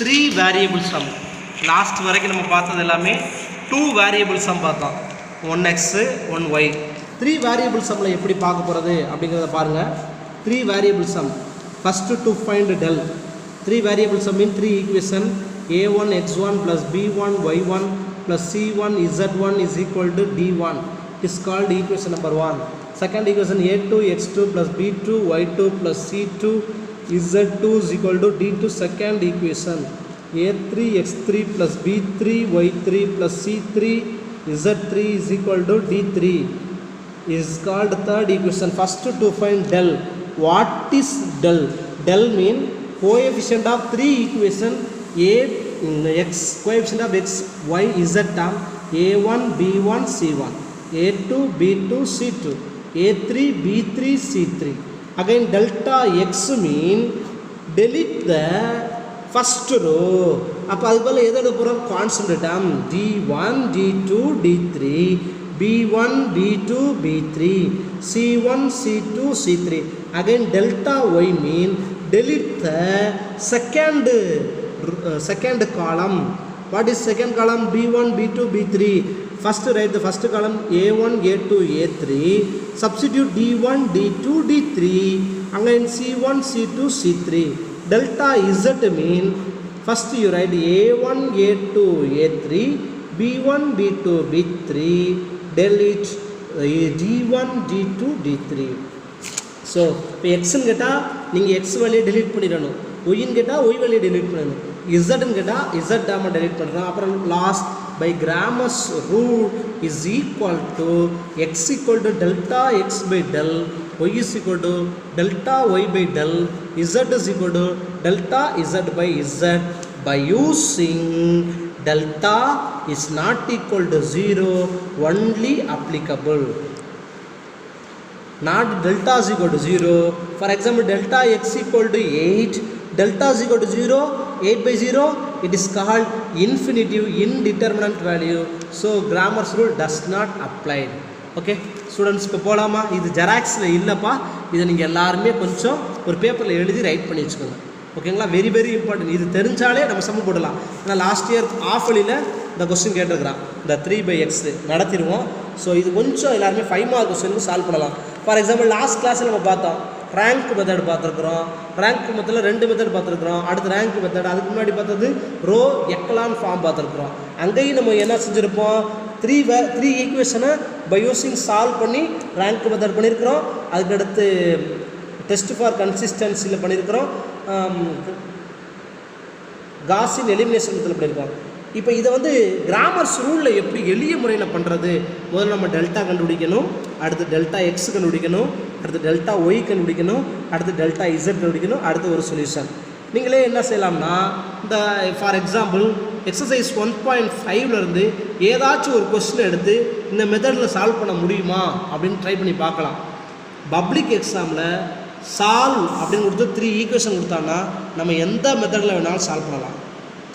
3 variable sum. Last வரைக்கும் நம்ம பார்த்தது எல்லாமே 2 variable sum பார்த்தோம், 1x 1y. 3 variable sumல எப்படி பார்க்க போறது அப்படிங்கறத பாருங்க. 3 variable sum, first to find del. 3 variable sum in 3 equation, a1 x1 plus b1 y1 plus c1 z1 is equal to d1 is called equation number 1. Second equation, a2 x2 plus b2 y2 plus c2 z2 is equal to d2. Second equation, a3 x3 plus b3 y3 plus c3 z3 is equal to d3 is called third equation. First to find del. What is del? Del mean coefficient of 3 equation, a x, coefficient of x y z term, a1 b1 c1, a2 b2 c2, a3 b3 c3. Again delta x mean delete the first row. அப்போ அதுக்கு பதில் எதோட போகிறோம், constant term d1 d2 d3 b1 b2 b3 c1 c2 c3. Again delta y mean delete the second column. What is second column? b1 b2 b3. First write the first column, a1 a2 a3, substitute d1 d2 d3, again c1 c2 c3. Delta z mean first you write a1 a2 a3 b1 b2 b3, delete d1 d2 d3. So இப்போ எக்ஸ்ன்னு கேட்டால் நீங்கள் X value delete பண்ணிடணும், ஒய்ன்னு கேட்டால் Y value delete பண்ணணும், இசட்னு கேட்டால் Z டேமை delete பண்ணுறோம். அப்புறம் last by Grammar's rule is equal to x equal to delta x by del, y is equal to delta y by del, z is equal to delta z by z. By using delta is not equal to 0 only applicable, not delta is equal to 0. For example, delta x equal to 8, delta is equal to 0, 8 by 0, it is called infinitive indeterminate value. So Grammar's rule does not apply. Okay students, இப்போ போகலாமா? இது ஜெராக்ஸில் இல்லைப்பா, இதை நீங்கள் எல்லாருமே கொஞ்சம் ஒரு பேப்பரில் எழுதி ரைட் பண்ணி வச்சுக்கோங்க. ஓகேங்களா? Very very important. இது தெரிஞ்சாலே நம்ம சம்ம போடலாம். ஏன்னா லாஸ்ட் இயர் ஆஃப் வழியில் இந்த கொஸ்டின் கேட்டிருக்கிறான், இந்த 3/x நடத்திடுவோம். ஸோ இது கொஞ்சம் எல்லாருமே 5 மார்க் கொஸ்டினுக்கு சால்வ் பண்ணலாம். ஃபார் எக்ஸாம்பிள் லாஸ்ட் கிளாஸில் நம்ம பார்த்தோம், ரேங்க் மெத்தட் பார்த்துருக்குறோம், ரேங்க் மெத்தடில் 2 மெத்தட் பார்த்துருக்குறோம். அடுத்து ரேங்க் மெத்தட், அதுக்கு முன்னாடி பார்த்தது ரோ எக்கலான் ஃபார்ம் பார்த்துருக்குறோம். அங்கேயும் நம்ம என்ன செஞ்சுருப்போம், 3 ஈக்குவேஷனை பை யூஸிங் சால்வ் பண்ணி ரேங்க் மெத்தட் பண்ணியிருக்கிறோம். அதுக்கடுத்து டெஸ்ட் ஃபார் கன்சிஸ்டன்சியில் பண்ணியிருக்கிறோம், காஸின் எலிமினேஷன் மெத்தடில் பண்ணியிருக்கோம். இப்போ இதை வந்து கிராமர்ஸ் ரூலில் எப்படி எளிய முறையில் பண்ணுறது, முதல்ல நம்ம டெல்டா கண்டுபிடிக்கணும், அடுத்து டெல்டா எக்ஸ் கண்டுபிடிக்கணும், அடுத்து டெல்டா ஒய் கண்டுபிடிக்கணும், அடுத்து டெல்டா இசட் கண்டுபிடிக்கணும், அடுத்து ஒரு சொல்யூஷன். நீங்களே என்ன செய்யலாம்னா, இந்த ஃபார் எக்ஸாம்பிள் எக்ஸசைஸ் 1.5லேருந்து ஏதாச்சும் ஒரு கொஸ்டின் எடுத்து இந்த மெத்தடில் சால்வ் பண்ண முடியுமா அப்படின்னு ட்ரை பண்ணி பார்க்கலாம். பப்ளிக் எக்ஸாமில் சால்வ் அப்படின்னு கொடுத்து 3 ஈக்குவேஷன் கொடுத்தாங்கன்னா நம்ம எந்த மெத்தடில் வேணாலும் சால்வ் பண்ணலாம்,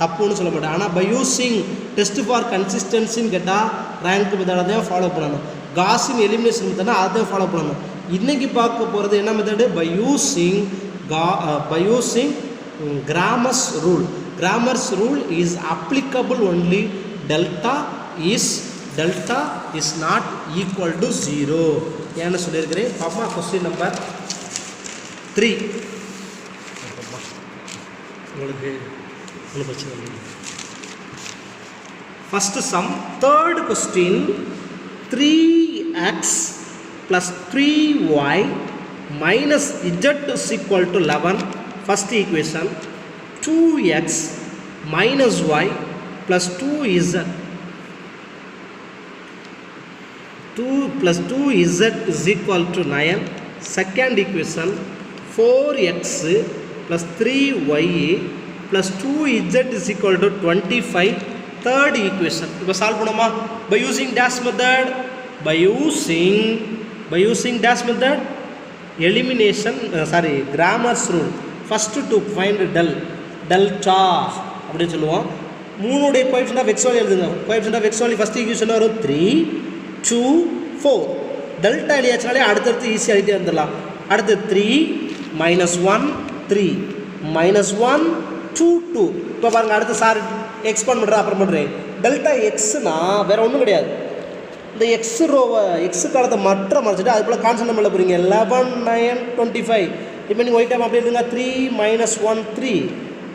தப்புன்னு சொல்ல மாட்டேன். ஆனால் பை யூஸிங் டெஸ்ட் ஃபார் கன்சிஸ்டன்சின்னு கேட்டால் ரேங்க் மெத்தடை தான் ஃபாலோ பண்ணணும், காஸின் எலிமினேஷன் மெத்தட்னா அதை தான் ஃபாலோ பண்ணணும். இன்றைக்கி பார்க்க போகிறது என்ன method, by using Grammar's rule. Grammar's rule is applicable only delta is not equal to 0. ஏன்னு சொல்லியிருக்கிறேன். பாப்பா கொஸ்டின் நம்பர் 3 உங்களுக்கு first sum, third question, 3x plus 3y minus z is equal to 11. First equation, 2x minus y plus 2z 2 plus 2z is equal to 9. Second equation 4x plus 3y plus 2z is equal to 25. Third equation இப்போ solve பண்ணுமா by using dash method, by using dash method, elimination Grammar's rule. First to find delta அப்படின்னு சொல்லுவோம். மூணுடைய coefficient of x value எழுதுங்க. Coefficient of x value first equation வரும் 3 2 4. Delta எழுதியாச்சுனாலே அடுத்தடுத்து ஈஸியாக எழுதி வந்துடலாம். அடுத்து 3 -1 3 -1 2 2. இப்போ பாருங்கள் அடுத்து சார் எக்ஸ்பாண்ட் பண்ணுறேன் அப்புறம் பண்ணுறேன். டெல்டா எக்ஸ்னா வேறு ஒன்றும் கிடையாது. இந்த எக்ஸ் ரோவை எக்ஸ் காலத்தை மறைச்சிட்டு அது போல் கான்சென்ட் பண்ண போகிறீங்க. 11 9 25. இப்போ நீங்கள் ஒயிட் டைம் அப்படி இருந்துங்க 3 -1 3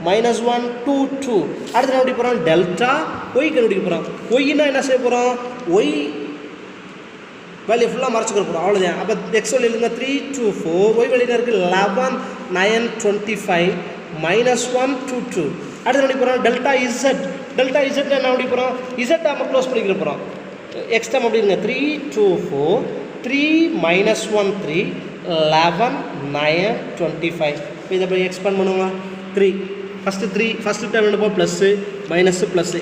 -1 2 2. அடுத்து என்ன எப்படி போகிறோம் டெல்டா ஒய் கண்டுபிடிக்க போகிறோம். ஒய்னா என்ன செய்ய போகிறோம் ஒய் வேல்யூ ஃபுல்லாக மறைச்சிக்க போகிறோம் அவ்வளோதான். அப்போ எக்ஸ் வேல்யூ இல்லைங்க 3 2 4. ஒய் வேல்யூ இருக்குது 11 9 25 -1 2 2. அடுத்து எப்படி போகிறோம் டெல்டா இசட். டெல்டா இசட் என்ன எப்படி போகிறோம் இசட் நம்ம க்ளோஸ் பண்ணிக்கிற போகிறோம். எக்ஸ் டைம் அப்படி இருங்க 3 2 4 3 -1 3 11 9 25. இப்போ இதை போய் எக்ஸ்பேண்ட் பண்ணுவோங்க 3 ஃபஸ்ட்டு டைம் என்ன போகும் plus minus plus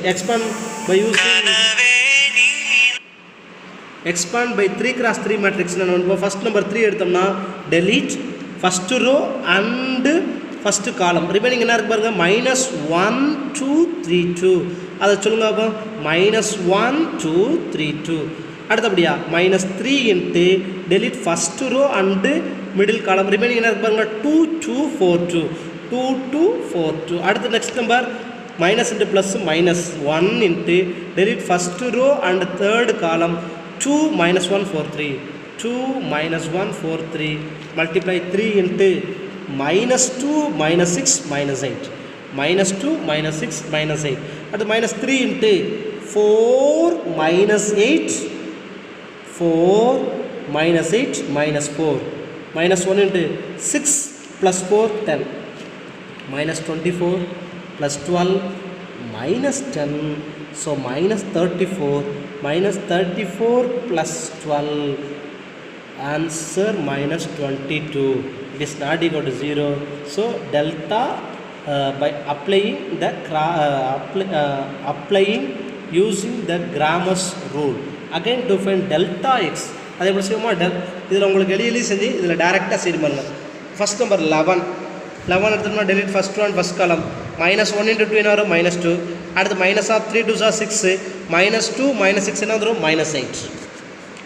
expand by 3 cross 3 matrix. First number 3 எடுத்தோம்னா delete first row and first column. Remaining என்ன இருக்கு பாருங்க -1 2 3 2. அதை சொல்லுங்க அப்போ -1 2 3 2. அடுத்தபடியா -3 into delete first row and middle column. Remaining என்ன இருக்கு பாருங்க 2 2 4 2 2 2 4 2. அடுத்த next number minus into plus -1 into delete first row and third column 2 -1 4 3 2 -1 4 3. Multiply 3 into -2 -6 -8 -2 -6 -8. At -3 into 4 -8 4 -8 -4 -1 into 6 plus 4 10 -24 plus 12 -10. So -34 plus 12. Answer -22. It is not equal to 0. So delta by applying using the Grammar's rule. Again to find delta x. அதே போல் செய்வோமா இதில் உங்களுக்கு எளிய செஞ்சு இதில் டேரெக்டாக செய்து பாருங்கள். ஃபஸ்ட் நம்பர் 11 எடுத்தோம்னா delete first row and first column. -1 into 2 என்ன வரும் -2. அடுத்து -3 2 6 -2 -6 என்ன வரும் -8.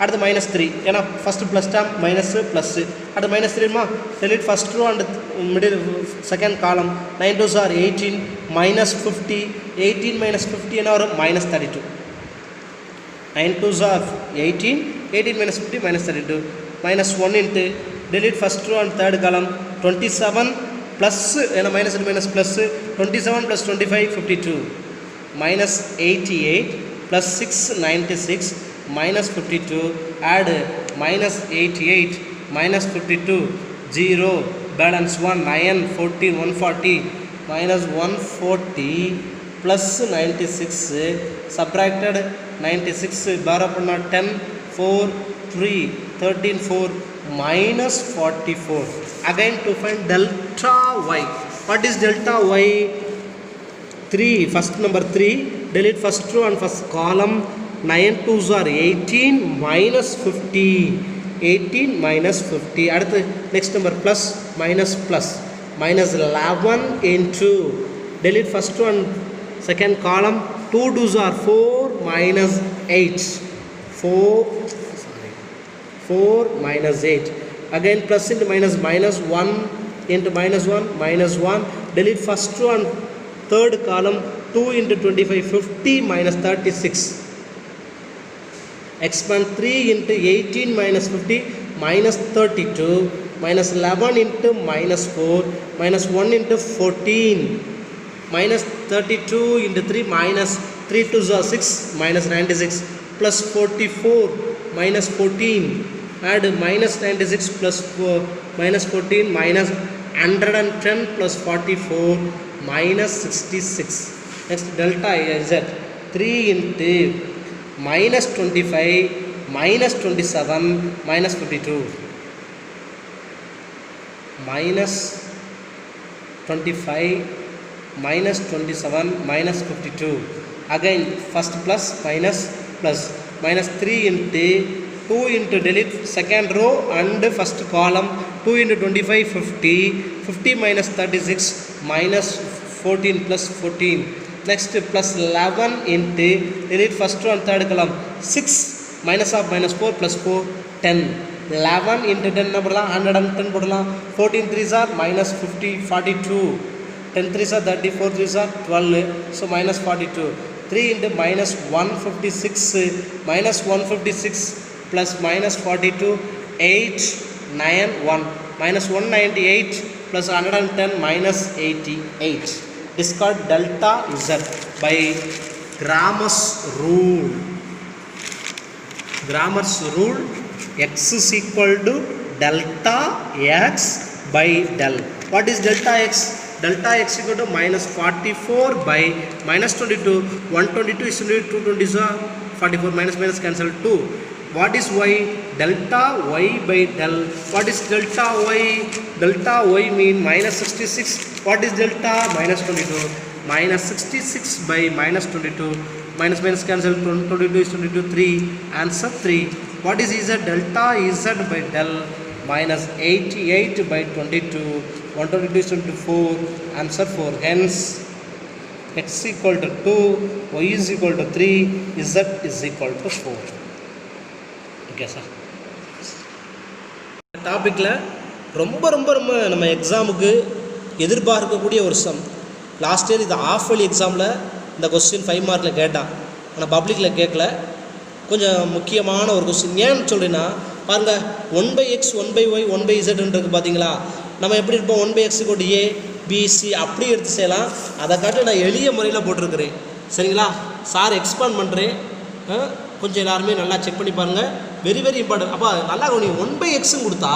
அடுத்து -3 ஏன்னா first plus dam minus plus. அடுத்து -3மா delete first row and middle second column. 9 2 18 -50 18 -50 என்ன வரும் -32. 9 2 18 18 -50 -32. -1 into delete first row and third column. 27 plus ஏன்னா -+ plus 27 plus 25 52. -88 plus 6 96 -52. add -88 -52 0. balance 1 9 14 140 -140 plus 96 subtracted 96 borrow பண்ணா 10 4 3 13 4 -44. Again to find delta y. What is delta y? 3 first number 3 delete first row and first column. 9 2s are 18 -50 18 -50. அடுத்து next number plus -11 into delete first row and second column. 2 2s are 4 -8 4 -8. Again plus into -1 into -1 delete first row and third column. 2 into 25 50 -36. expand 3 into 18 -50 -32 -11 into -4 -1 into 14 -32 into 3 -3 2 6 -96 plus 44 -14. add -96 plus 14 -110 plus 44 -66. next delta z 3 into -25 minus 27 minus 52 minus 25 minus 27 minus 52 again first plus minus plus minus 3 into 2 into delete second row and first column 2 into 25 50 minus 36 minus 14 plus 14 next plus 11 into delete first row and third column 6 minus of minus 4 plus 4 10 11 into 10 என்ன போடலாம் 110 போடலாம் 14 3s are minus 50 42 10 3s are 30 4 3s are 12 so minus 42 3 into minus 156 minus 156 plus minus 42 8 9 1 minus 198 plus 110 minus 88 discard delta z by Gramer's rule. Gramer's rule x is equal to delta x by del. What is delta x? Delta x equal to minus 44 by minus 22. 122 is 220 so 44 minus minus cancel 2. What is y? Delta y by del. What is delta y? Delta y mean minus 66. What is delta? Minus 22. Minus 66 by minus 22. Minus minus cancel 22 is 22 3. Answer 3. What is z? Delta z by del minus 88 by 22. 122 is 24. Answer 4. Hence x equal to 2, y is equal to 3, z is equal to 4. Okay sir. டாபிக்கில் ரொம்ப ரொம்ப ரொம்ப நம்ம எக்ஸாமுக்கு எதிர்பார்க்கக்கூடிய ஒரு some. Last year இது half yearly எக்ஸாமில் இந்த கொஸ்டின் 5 மார்க்கில் கேட்டான், ஆனால் பப்ளிக்கில் கேட்கல. கொஞ்சம் முக்கியமான ஒரு கொஸ்டின். ஏன்னு சொல்கிறேன்னா பாருங்கள், 1/x 1/y 1/zன்றது பார்த்தீங்களா, நம்ம எப்படி இருப்போம் 1/x = a b c அப்படி எடுத்து செய்யலாம். அதை காட்டி நான் எளிய முறையில் போட்டிருக்கிறேன். சரிங்களா, சார் எக்ஸ்பேண்ட் பண்ணுறேன், கொஞ்சம் எல்லாருமே நல்லா செக் பண்ணி பாருங்கள். Very very important. அப்போ நல்லா நீங்கள் 1/x கொடுத்தா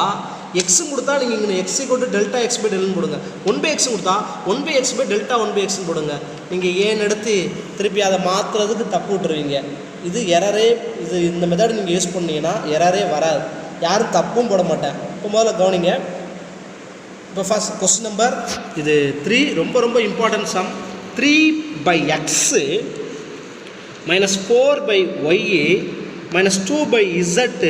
எக்ஸும் கொடுத்தா நீங்கள் இங்கே x = டெல்டா x பை டெல்னு போடுங்க. 1/x கொடுத்தா 1/x பை டெல்டா 1/xன்னு போடுங்க. நீங்கள் ஏன்னு எடுத்து திருப்பி அதை மாற்றுறதுக்கு தப்பு விட்டுருவீங்க. இது எரரே, இது இந்த மெத்தட் நீங்கள் யூஸ் பண்ணீங்கன்னா எரரே வராது, யாரும் தப்பும் போட மாட்டேன். இப்போ முதல்ல கவனிங்க. இப்போ ஃபர்ஸ்ட் கொஸ்டின் நம்பர் இது 3 ரொம்ப ரொம்ப important sum. 3/x minus 4/y minus 2/z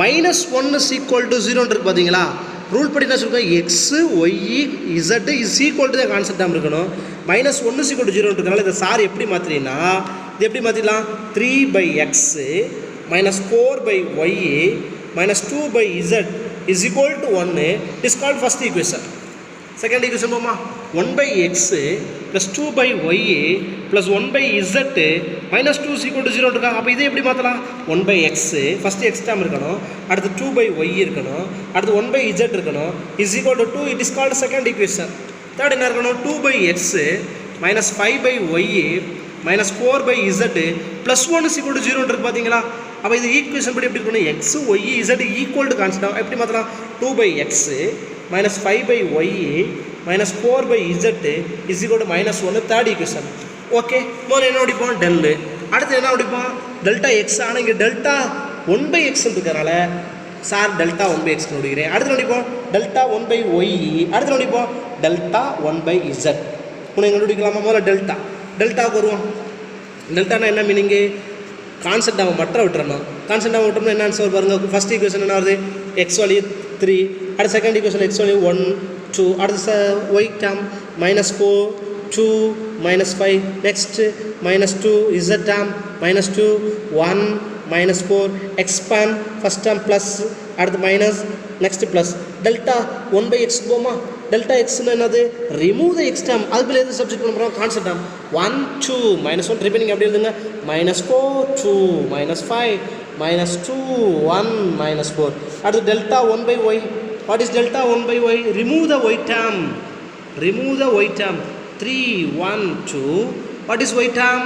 minus 1 is equal to 0 இருக்கு பார்த்தீங்களா. ரூல் படி என்ன சொல்லுங்கள், x y z is equal to concept தான் இருக்கணும். minus 1 is equal to 0 இருக்கனால இதை சார் எப்படி மாற்றினா, இது எப்படி மாற்றிடலாம், 3/x minus 4/y minus 2/z is equal to 1 is called first equation. Second equation போமா, 1/x plus 2/y plus 1/z minus 2 is equal to 0 இருக்கா. அப்போ இதை எப்படி மாற்றலாம், 1/x ஃபஸ்ட்டு x டேர்ம் இருக்கணும், அடுத்து 2/y இருக்கணும், அடுத்து 1/z இருக்கணும், is equal to 2. it is called second equation. Third என்ன இருக்கணும், 2/x minus 5/y minus 4/z plus 1 is equal to 0 இருக்கு பார்த்தீங்களா. அப்போ இது ஈக்குவேஷன் படி எப்படி இருக்கணும், x y z equal to constant. எப்படி மாற்றலாம், 2/x minus 5/y minus 4/z is equal to minus 1. Third equation. Okay, முதல்ல என்ன முடிப்போம், டெல்லு. அடுத்து என்ன முடிப்போம், டெல்டா எக்ஸ். ஆனால் இங்கே டெல்டா 1/x இருக்கிறனால சார் டெல்டா 1/x முடிக்கிறேன். அடுத்து முடிப்போம் டெல்டா 1/y. அடுத்து முடிப்போம் டெல்டா 1/z. உன்னை கண்டுபிடிக்கலாமா, முதல்ல டெல்டாவுக்கு வருவோம். டெல்டானா என்ன மீனிங்கு, கான்செப்ட் அவன் மற்ற விட்டுறணும். கான்செப்ட் அவன் விட்டோம்னா என்ன ஆன்சர் பாருங்கள். ஃபஸ்ட் ஈக்குவேஷன் என்ன வருது, எக்ஸ் வேல்யூ 3. அடுத்து செகண்ட் ஈக்குவேஷன் எக்ஸ் வேல்யூ 1 2. அடுத்து Y term minus 4 2 minus 5. Next minus 2 z term minus 2 1 minus 4. Expand first term plus, அடுத்து minus, next plus. Delta 1/x போமா, டெல்டா எக்ஸ்னு என்னது, ரிமூவ் த எக்ஸ் டேர்ம். அதுக்குள்ள எது சப்ஜெக்ட் பண்ண போகிறோம், கான்செப்ட் டேர்ம். 1 2 minus 1 ரிப்பீட்டிங் அப்படி எழுதுங்க. minus 4 2 minus 5 minus 2 1 minus 4. அடுத்து delta 1/y. What is delta 1/y? Remove the y term. 3 1 2. What is y term?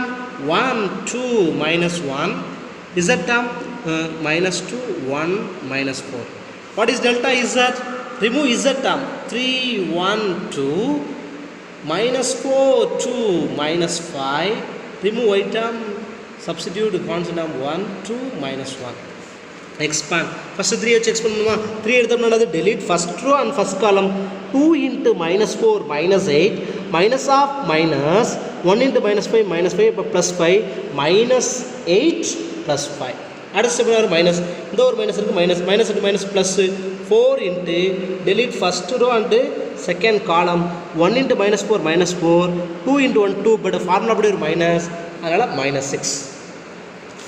1 2 minus 1. Z term minus 2 1 minus 4. What is delta z? Remove z term. 3 1 2 minus 4 2 minus 5. Remove y term substitute constant term 1 2 minus 1 expand first 3 வச்சு expand பண்ணுமா 3 எடுத்தோம்னா அது delete first row and first column 2 into minus 4 minus 8 minus of minus 1 into minus 5 minus 5 plus 5 minus 8 plus 5 அடுத்த step ஒரு minus இந்த ஒரு minus இருக்குது minus into minus plus 4 into delete first row and second column 1 into minus 4 minus 4 2 into 1 2 but formula அப்படி ஒரு minus அதனால் minus 6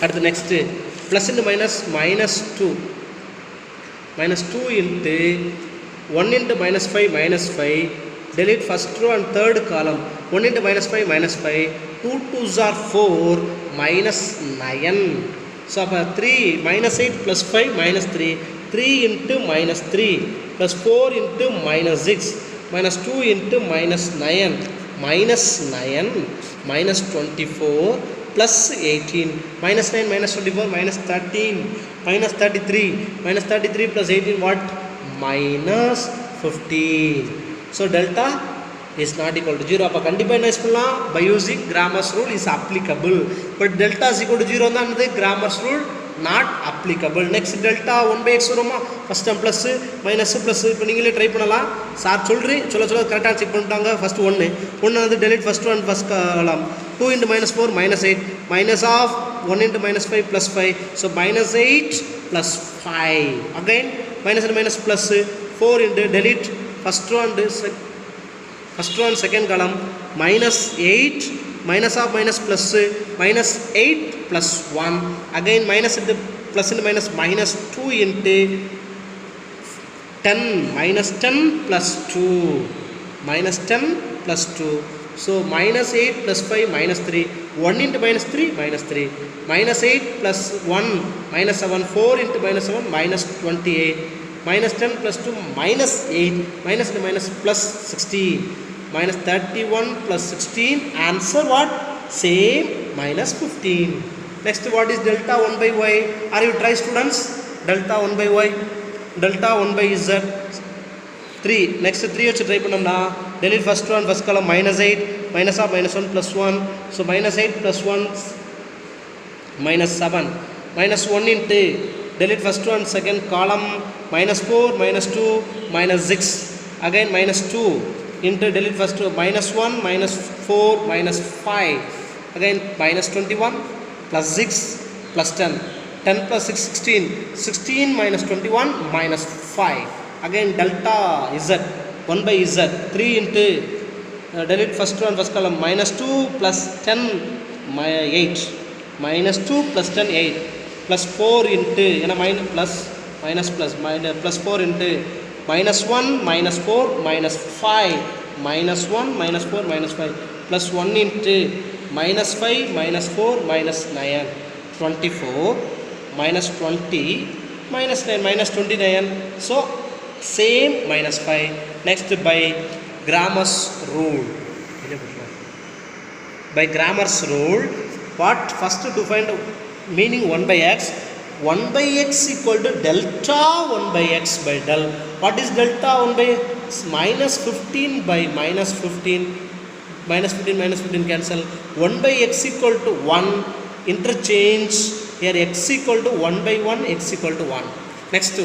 அடுத்து next plus into minus minus 2 into 1 into minus 5 minus 5 delete first row and third column 1 into minus 5 minus 5 2 2s are 4 minus 9 so 3 minus 8 plus 5 minus 3 into minus 3 plus 4 into minus 6 minus 2 into minus 9 minus 9 minus 24 plus 18 minus 9 minus 24 minus 13 minus 33 plus 18 what minus 15 so delta is not equal to 0 அப்போ கண்டிப்பாக என்ன use பண்ணலாம் by using Gramer's rule is applicable but delta is equal to 0 தான் என்னது Gramer's rule not applicable next delta 1 by x வருமா first term plus minus plus இப்போ நீங்களே try பண்ணலாம் சார் சொல்ல கரெக்டாக செக் பண்ணிட்டாங்க first 1 வந்து delete first one first column 2 into minus 4 minus 8 minus of 1 into minus 5 plus 5 so minus 8 plus 5 again minus and minus plus 4 into delete first one second column minus 8 minus of minus plus minus 8 plus 1 again minus into plus into minus minus 2 into 10 minus 10 plus 2 minus 10 plus 2 so minus 8 plus 5 minus 3 1 into minus 3 minus 3 minus 8 plus 1 minus 7 4 into minus 7 minus 28 minus 10 plus 2 minus 8 minus into minus plus 16 minus 31 plus 16 answer what same minus 15 next what is delta 1 by y are you try students delta 1 by y delta 1 by z 3 next 3 வச்சு try பண்ணோம்னா delete first one first column minus 8 minus of minus 1 plus 1 so minus 8 plus 1 minus 7 minus 1 into delete first one second column minus 4 minus 2 minus 6 again minus 2 into delete first two minus 1 minus 4 minus 5 again minus 21 plus 6 plus 10 plus 6 16 minus 21 minus 5 again delta z 1 by z 3 into delete first one first column minus 2 plus 10 8 minus 2 plus 10 8 plus 4 into minus plus 4 into minus 1 minus 4 minus 5 minus 1 minus 4 minus 5 plus 1 into minus 5 minus 4 minus 9 24 minus 20 minus 9 minus 29 so same minus 5 next by Gramer's rule what first to find meaning 1 by x 1 by x equal to delta 1 by x by del what is delta 1 by x minus 15 by minus 15 cancel 1 by x equal to 1 interchange here x equal to 1 by 1 x equal to 1 next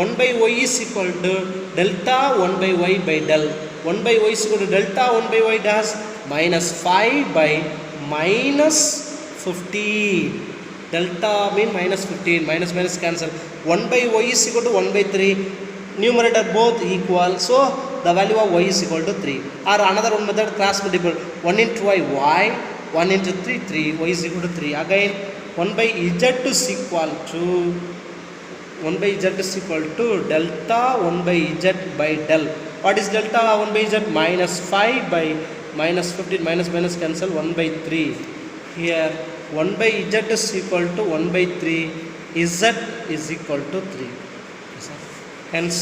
1 by y is equal to delta 1 by y by del 1 by y is equal to delta 1 by y dash minus 5 by minus 15 delta mean minus 15 minus cancel 1 by y is equal to 1 by 3 numerator both equal so the value of y is equal to 3 or another one method cross multiple 1 into y 1 into 3 y is equal to 3 again 1 by z is equal to 1 by z is equal to delta 1 by z by del what is delta 1 by z minus 5 by minus 15 minus cancel 1 by 3 here 1 by z is equal to 1 by 3 z is equal to 3 hence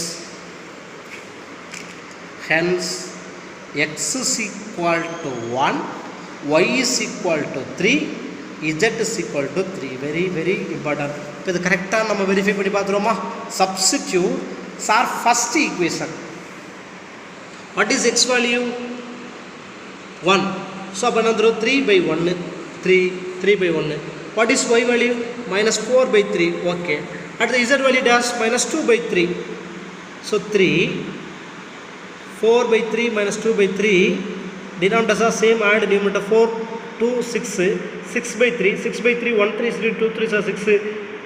x is equal to 1 y is equal to 3 z is equal to 3 very very important இப்போ இது கரெக்டாக நம்ம verify பண்ணி பார்த்துருவோமா substitute sir first equation what is x value 1 so அப்போ என்ன 3 by 1 3 by 1 What is y value? Minus 4 by 3. Okay. At the z value dash minus 2 by 3. So 3. 4 by 3 minus 2 by 3. Denominators are same, add numerator 4, 2, 6. 6 by 3. 6 by 3, 1, 3, 3, 2, 3, so 6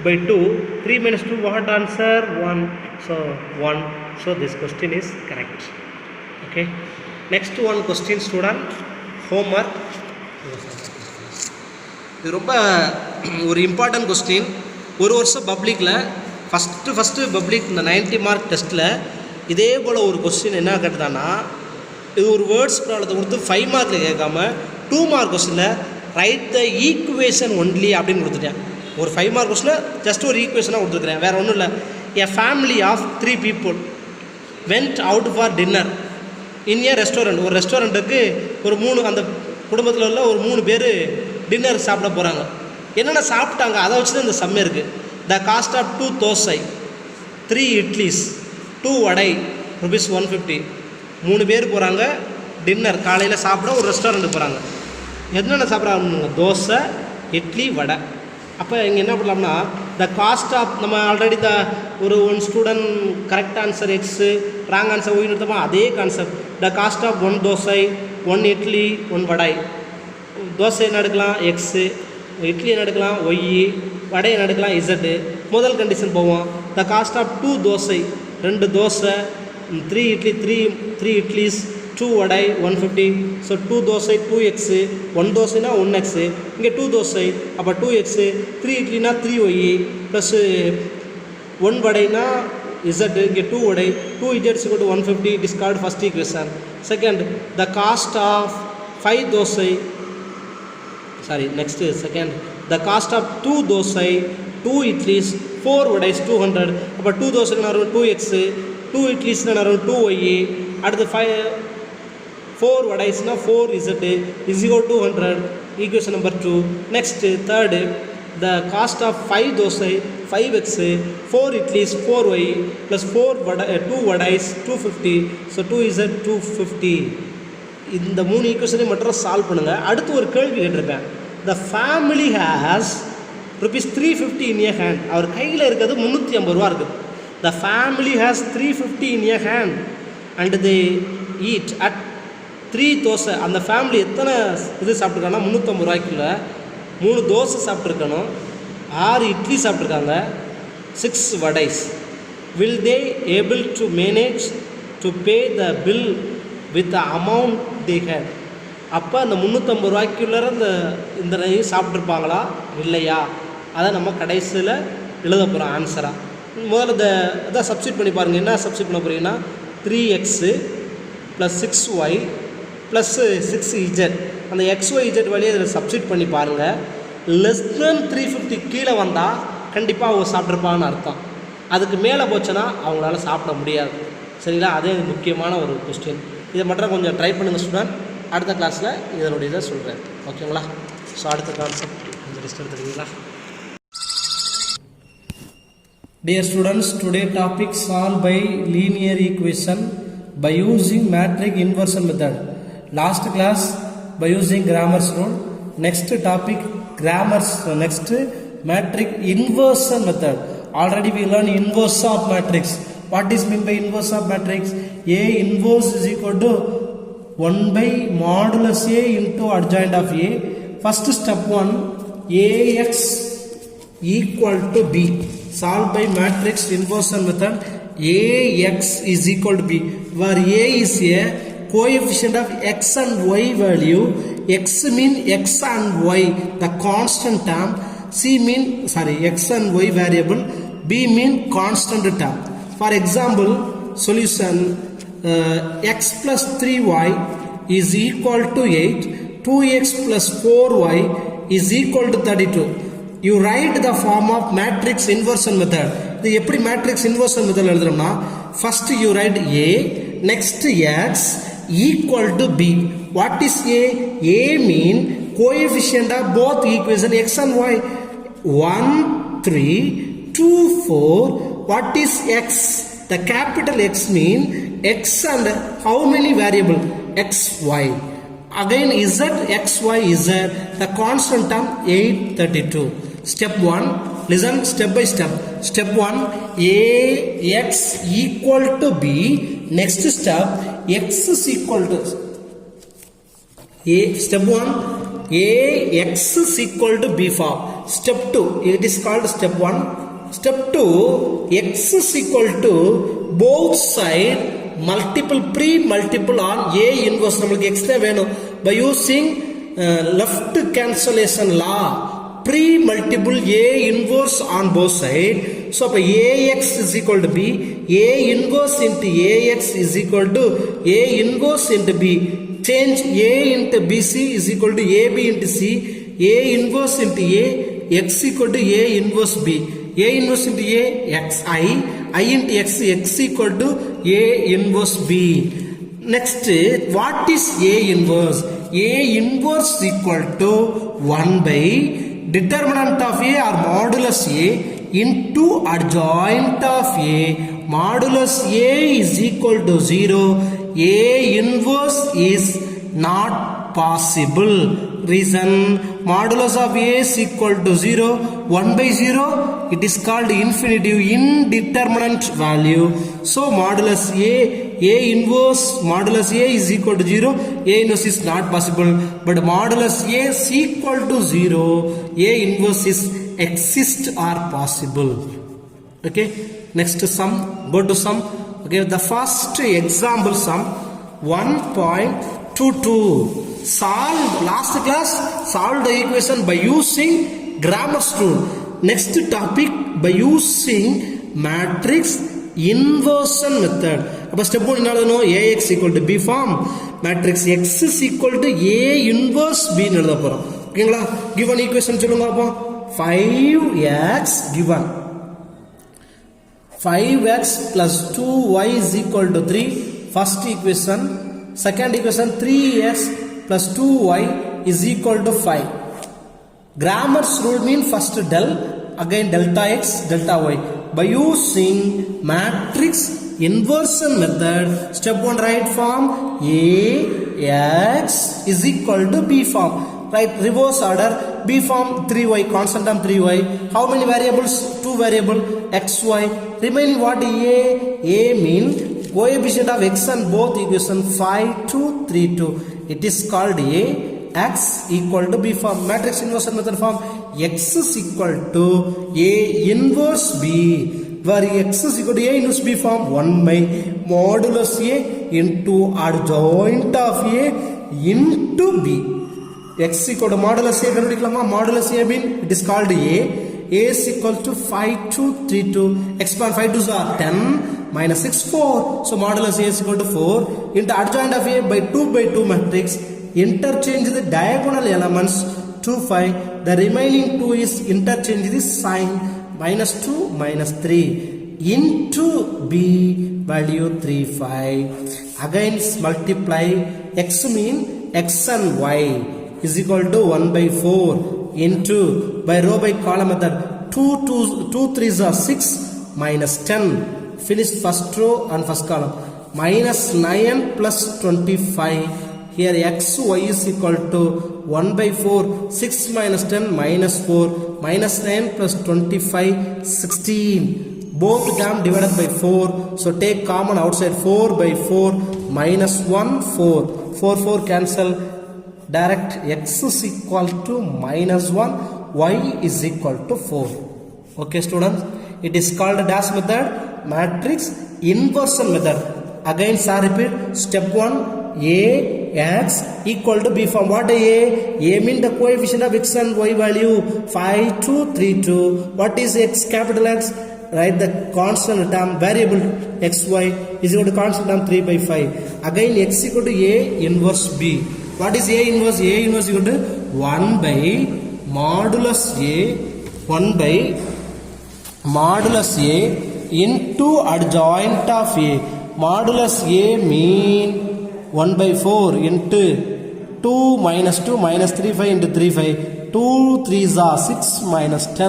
by 2. 3 minus 2, what answer? 1. So 1. So this question is correct. Okay. Next one question student. Homework. இது ரொம்ப ஒரு important question. ஒரு வருஷம் பப்ளிக்கில் first public இந்த 90 mark டெஸ்ட்டில் இதே போல் ஒரு கொஸ்டின் என்ன கேட்டுதான்னா, இது ஒரு வேர்ட்ஸ் ப்ராப்ளத்தை கொடுத்து 5 மார்க்கில் கேட்காம 2 மார்க் கொஸ்டினில் ரைட் த ஈக்குவேஷன் ஒன்லி அப்படின்னு கொடுத்துட்டேன். ஒரு 5 மார்க் கொஸ்டினில் ஜஸ்ட் ஒரு ஈக்குவேஷனாக கொடுத்துருக்குறேன், வேறு ஒன்றும் இல்லை. A family of 3 people went out for dinner in a restaurant. ஒரு ரெஸ்டாரண்ட்டுக்கு ஒரு 3 அந்த குடும்பத்தில் உள்ள ஒரு 3 பேர் டின்னர் சாப்பிட போகிறாங்க. என்னென்ன சாப்பிட்டாங்க அதை வச்சு தான் இந்த சம்மே இருக்குது. The cost of 2 dosa, 3 idlis, 2 vada, rupees 150. 3 பேர் போகிறாங்க டின்னர், காலையில் சாப்பிட ஒரு ரெஸ்டாரண்ட்டுக்கு போகிறாங்க. என்னென்ன சாப்பிட்றாங்க? தோசை, இட்லி, வடை. அப்போ இங்கே என்ன பண்ணலாம்னா, த காஸ்ட் ஆஃப் நம்ம ஆல்ரெடி ஒரு 1 student correct answer X, wrong answer Y எடுத்தோமா, அதே concept. The cost of 1 dosa, 1 idli, 1 vada. Dosa என்ன எடுக்கலாம்? எக்ஸு. இட்லி என்ன எடுக்கலாம்? ஒய். வடை என்ன எடுக்கலாம்? இசட்டு. முதல் கண்டிஷன் போவோம். The cost of 2 dosa, 2 dosa, 3 idli, 3 idlis, 2 vada, 150. So 2 dosa 2x, 1 தோசைனா 1x, இங்கே 2 தோசை அப்போ 2x, 3 இட்லினா 3y ப்ளஸ் 1 வடைனா z, இங்கே 2 vada, 2 z = 150. Discard first equation. Second, the cost of 5 dosa, sorry next second, the cost of 2 dosa, 2 idlis, 4 vadas 200. அப்போ 2 தோசைக்கு நான் 2x, 2 இட்லிஸ்னால் நான் 2y. அடுத்து 4 வடைஸ்னால் 4z is equal to 200. Equation number 2. Next third, the cost of 5 dosa, 5x, 4 idlis, 4y plus 2 vadas 250. So 2z 250. இந்த 3 ஈக்குவேஷனை மட்டும் solve பண்ணுங்கள். அடுத்து ஒரு கேள்வி கேட்டிருப்பேன். The family has rupees 350 in a hand. அவர் கையில் இருக்கிறது 350 ரூபா இருக்குது. The family has 350 in a hand and they eat at 3 dosa. அந்த ஃபேமிலி எத்தனை இது சாப்பிட்ருக்காங்கன்னா 350 ரூபாய்க்குள்ள 3 தோசை சாப்பிட்ருக்கணும், 6 இட்லி சாப்பிட்ருக்காங்க, 6 vadas. Will they able to manage to pay the bill with the amount they had. அப்போ அந்த 350 ரூபாய்க்குள்ளே இந்த சாப்பிட்ருப்பாங்களா இல்லையா, அதை நம்ம கடைசியில் எழுத போகிறோம் ஆன்சராக. முதல்ல இதை சப்ஸ்டிட் பண்ணி பாருங்கள். என்ன சப்ஸ்டிட் பண்ண போகிறீங்கன்னா 3x plus 6y plus 6z. அந்த XYZ வழியை இதில் சப்ஸ்டிட் பண்ணி பாருங்கள். லெஸ் தென் 350 கீழே வந்தால் கண்டிப்பாக அவங்க சாப்பிட்ருப்பாங்கன்னு அர்த்தம். அதுக்கு மேலே போச்சுன்னா அவங்களால சாப்பிட முடியாது. சரிங்களா? அதே முக்கியமான ஒரு கொஸ்டின். இதை மட்டும் கொஞ்சம் ட்ரை பண்ணுங்கள் ஸ்டூடெண்ட். அடுத்த கிளாஸில் இதனுடைய இதை சொல்கிறேன். ஓகேங்களா? ஸோ அடுத்த கான்செப்ட் கொஞ்சம் ரெஸ்ட் எடுத்துக்கிறீங்களா? Dear students, today topic solved by linear equation by using matrix inversion method. Last class by using Cramer's rule. Next topic next matrix inversion method. Already we learned inverse of matrix. What is meant by inverse of matrix? A inverse is equal to 1 by modulus A into adjoint of A. First step 1, AX equal to B. Solved by matrix inversion method. AX is equal to B, where A is a coefficient of x and y value. X mean x and y, the constant term. X and y variable. B mean constant term. For example, solution x plus 3y is equal to 8. 2x plus 4y is equal to 32. You write the form of matrix inversion method. இது எப்படி matrix inversion method எழுதுறோம்னா, first you write A, next x equal to B. What is A? A mean coefficient of both equation x and y. 1, 3, 2, 4. What is x? The capital X mean x and how many variable? X, y. Again z, x, y, z, the constant term 832. Step 1, listen step by step. Step 1, ax equal to b. Next step, x is equal to step 1, ax is equal to b form. Step 2, it is called step 1. Step 2, x is equal to both side multiple on a inverse. நம்மளுக்கு x தான் வேணும். By using left cancellation law, pre-multiple a inverse on both sides. So அப்ப ax is equal to b, a inverse into ax is equal to a inverse into b. Change a into bc is equal to ab into c, a inverse into a, x equal to a inverse b, a inverse into a, xi, I into x equal to a inverse b. Next, what is a inverse? A inverse is equal to 1 by determinant of a or modulus a into adjoint of a. Modulus a is equal to 0. A inverse is not possible. Reason, modulus of a is equal to 0. 1 by 0, it is called infinitive, indeterminate value. So modulus a inverse, modulus a is equal to 0. A inverse is not possible, but modulus a is equal to 0. A inverse is exist or possible. Okay, next sum, go to sum. Okay, the first example sum 1.22. Solve, last class solve the equation by using Cramer's rule. Next topic, by using matrix inversion method. அப்ப step 1 என்ன எழுதணும்? ax equal to b form, matrix x is equal to a inverse b ன்னு எழுத போறோம். ஓகேங்களா? given equation சொல்லுங்க அப்போ. 5x given 5x plus 2y is equal to 3. First equation. Second equation, 3x plus 2y is equal to 5. Cramer's rule means first del, again delta x, delta y. By using matrix inversion method, step 1 right form, ax is equal to b form. Right, reverse order, b form 3y, constant term 3y. How many variables? 2 variable, x, y. Remaining what? A mean coefficient of x on both equation 5, 2, 3, 2. It is called a x equal to b form. Matrix inversion method form, x is equal to a inverse b, where x is equal to a inverse b form 1 by modulus a into adjoint of a into b. X equal to modulus a, modulus a mean it is called a is equal to 5, 2, 3, 2. Expand 5 2s are 10 minus 6 4. So modulus a is equal to 4 into adjoint of a by 2 matrix. Interchange the diagonal elements 2, 5. The remaining 2 is interchange the sign, minus 2 minus 3 into b value 3, 5. Again multiply x mean x and y is equal to 1 by 4 into by row by column method 2 3s are 6 minus 10. Finish first row and first column. Minus 9 plus 25. Here x y is equal to 1 by 4. 6 minus 10 minus 4. Minus 9 plus 25 16. Both term divided by 4. So take common outside 4 by 4 minus 1 4. 4 4 cancel. Direct x is equal to minus 1. Y is equal to 4. Okay students. It is called dash method, matrix inversion method. Again sir repeat. Step 1, ax equal to b form. What a mean the coefficient of x and y value 5, 2, 3, 2. What is x? Capital X. Write the constant term variable xy is equal to constant term 3 by 5. Again x equal to a inverse b. What is a inverse? A inverse equal to 1 by modulus a, 1 by modulus a into adjoint of a. Modulus a mean 1 by 4 into 2 minus 2 minus 3 5 into 3 5. 2 3s are 6 minus 10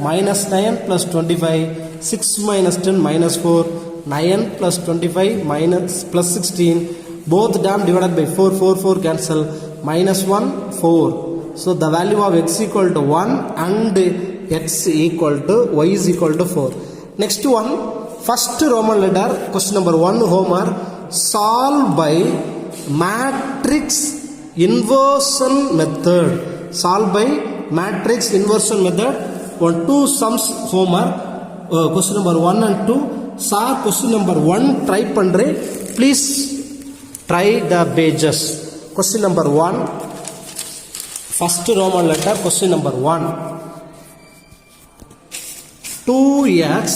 minus 9 plus 25. 6 minus 10 minus 4. 9 plus 25 minus plus 16 both term divided by 4, 4, 4 cancel, minus 1, 4. So the value of x equal to 1 and x equal to y is equal to 4. Next one, first Roman letter, question number 1 homework, solve by matrix inversion method. Solve by matrix inversion method. 2 sums homework, question number 1 and 2. Sir, question number 1 try pandre, please try the pages. Question number 1, first Roman letter, question number 1. 2x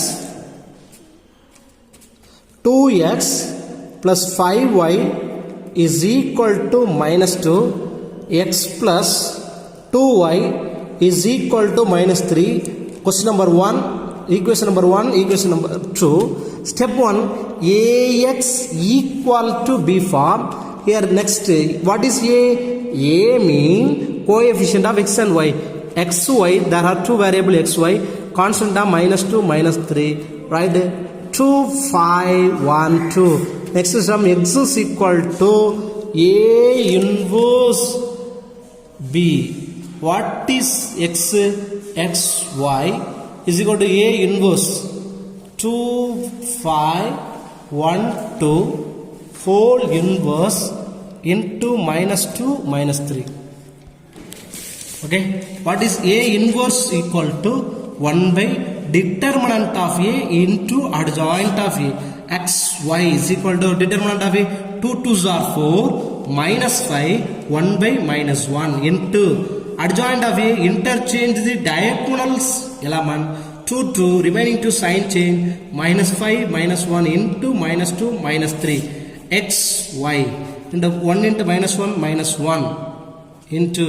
plus 5y is equal to minus 2, x plus 2y is equal to minus 3. Question number 1, equation number 1, equation number 2. Step 1, ax equal to b form. Here next, what is a? A mean coefficient of x and y. xy, there are two variable xy, constant of minus 2, minus 3, right? 2, 5, 1, 2. Next sum, x is equal to a inverse b. What is x? xy is equal to a inverse 2, 5, 1, 2 whole inverse into minus 2, minus 3. Okay, what is a inverse equal to 1 by determinant of a into adjoint of a. xy is equal to determinant of a 2 2s are 4 minus 5 1 by minus 1 into adjoint of a, interchange the diagonals element 2 2 remaining to sign change minus 5 minus 1 into minus 2 minus 3 xy into 1 into minus 1 minus 1 into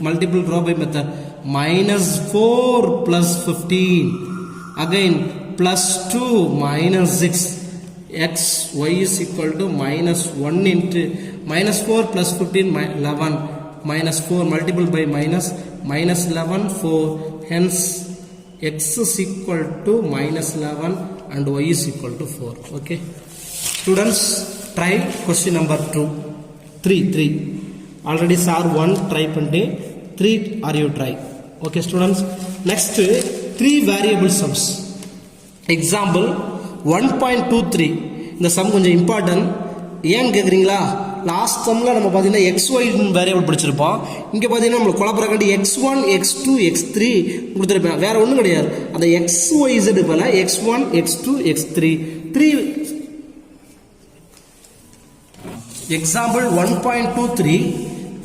multiple row by method minus 4 plus 15 again plus 2 minus 6 xy is equal to minus 1 into minus 4 plus 15 11 minus 4 multiple by minus 11 4, hence x is equal to minus 11 and y is equal to 4. Okay, students, try question number 2, 3 already sir 1 try pante, 3 are you try. Okay students, next 3 variable sums. Example 1.23. இந்த some கொஞ்சம் important. ஏன்னு கேட்குறீங்களா, last சம்மில் நம்ம பார்த்தீங்கன்னா XY variable படிச்சிருப்போம். இங்கே பார்த்தீங்கன்னா நம்மளுக்கு குழப்பறக்காண்டி x1 x2 x3 கொடுத்துருப்பேன். வேற ஒன்றும் கிடையாது, அந்த XYZ போல x1 x2 x3 3. Example 1.23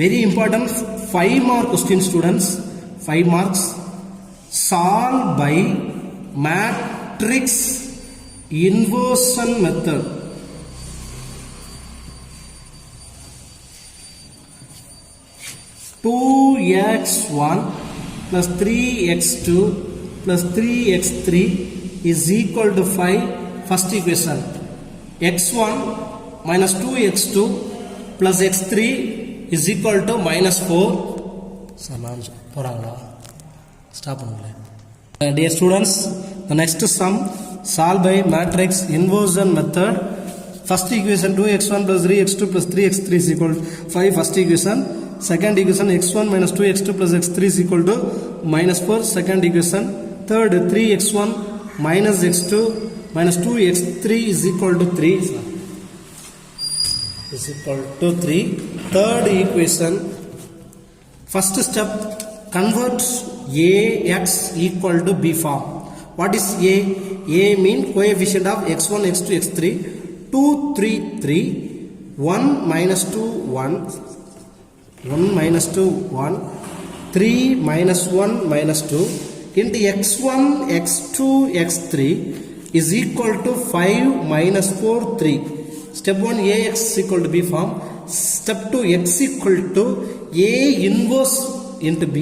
very important 5 mark question students, 5 marks. Solve by matrix inversion method. Two x1 plus 3x2 plus 3x3 is equal to 5. First equation, x1 minus 2x2 plus x3 is equal to minus 4. Stop. Dear students, the next sum, solve by matrix inversion method. First equation 2x1 plus 3x2 plus 3x3 is equal to 5. First equation. Second equation x1 minus 2x2 plus x3 is equal to minus 4. Second equation. Third 3x1 minus x2 minus 2x3 is equal to 3. Is equal to 3. Third equation. First step, convert ax equal to b form. What is a? A mean coefficient of x1 x2 x3. 2 3 3 1 minus 2 1 1 minus 2 1 3 minus 1 minus 2 into x1 x2 x3 is equal to 5 minus 4 3. Step 1, ax is equal to b form. Step 2, x equal to a inverse into b.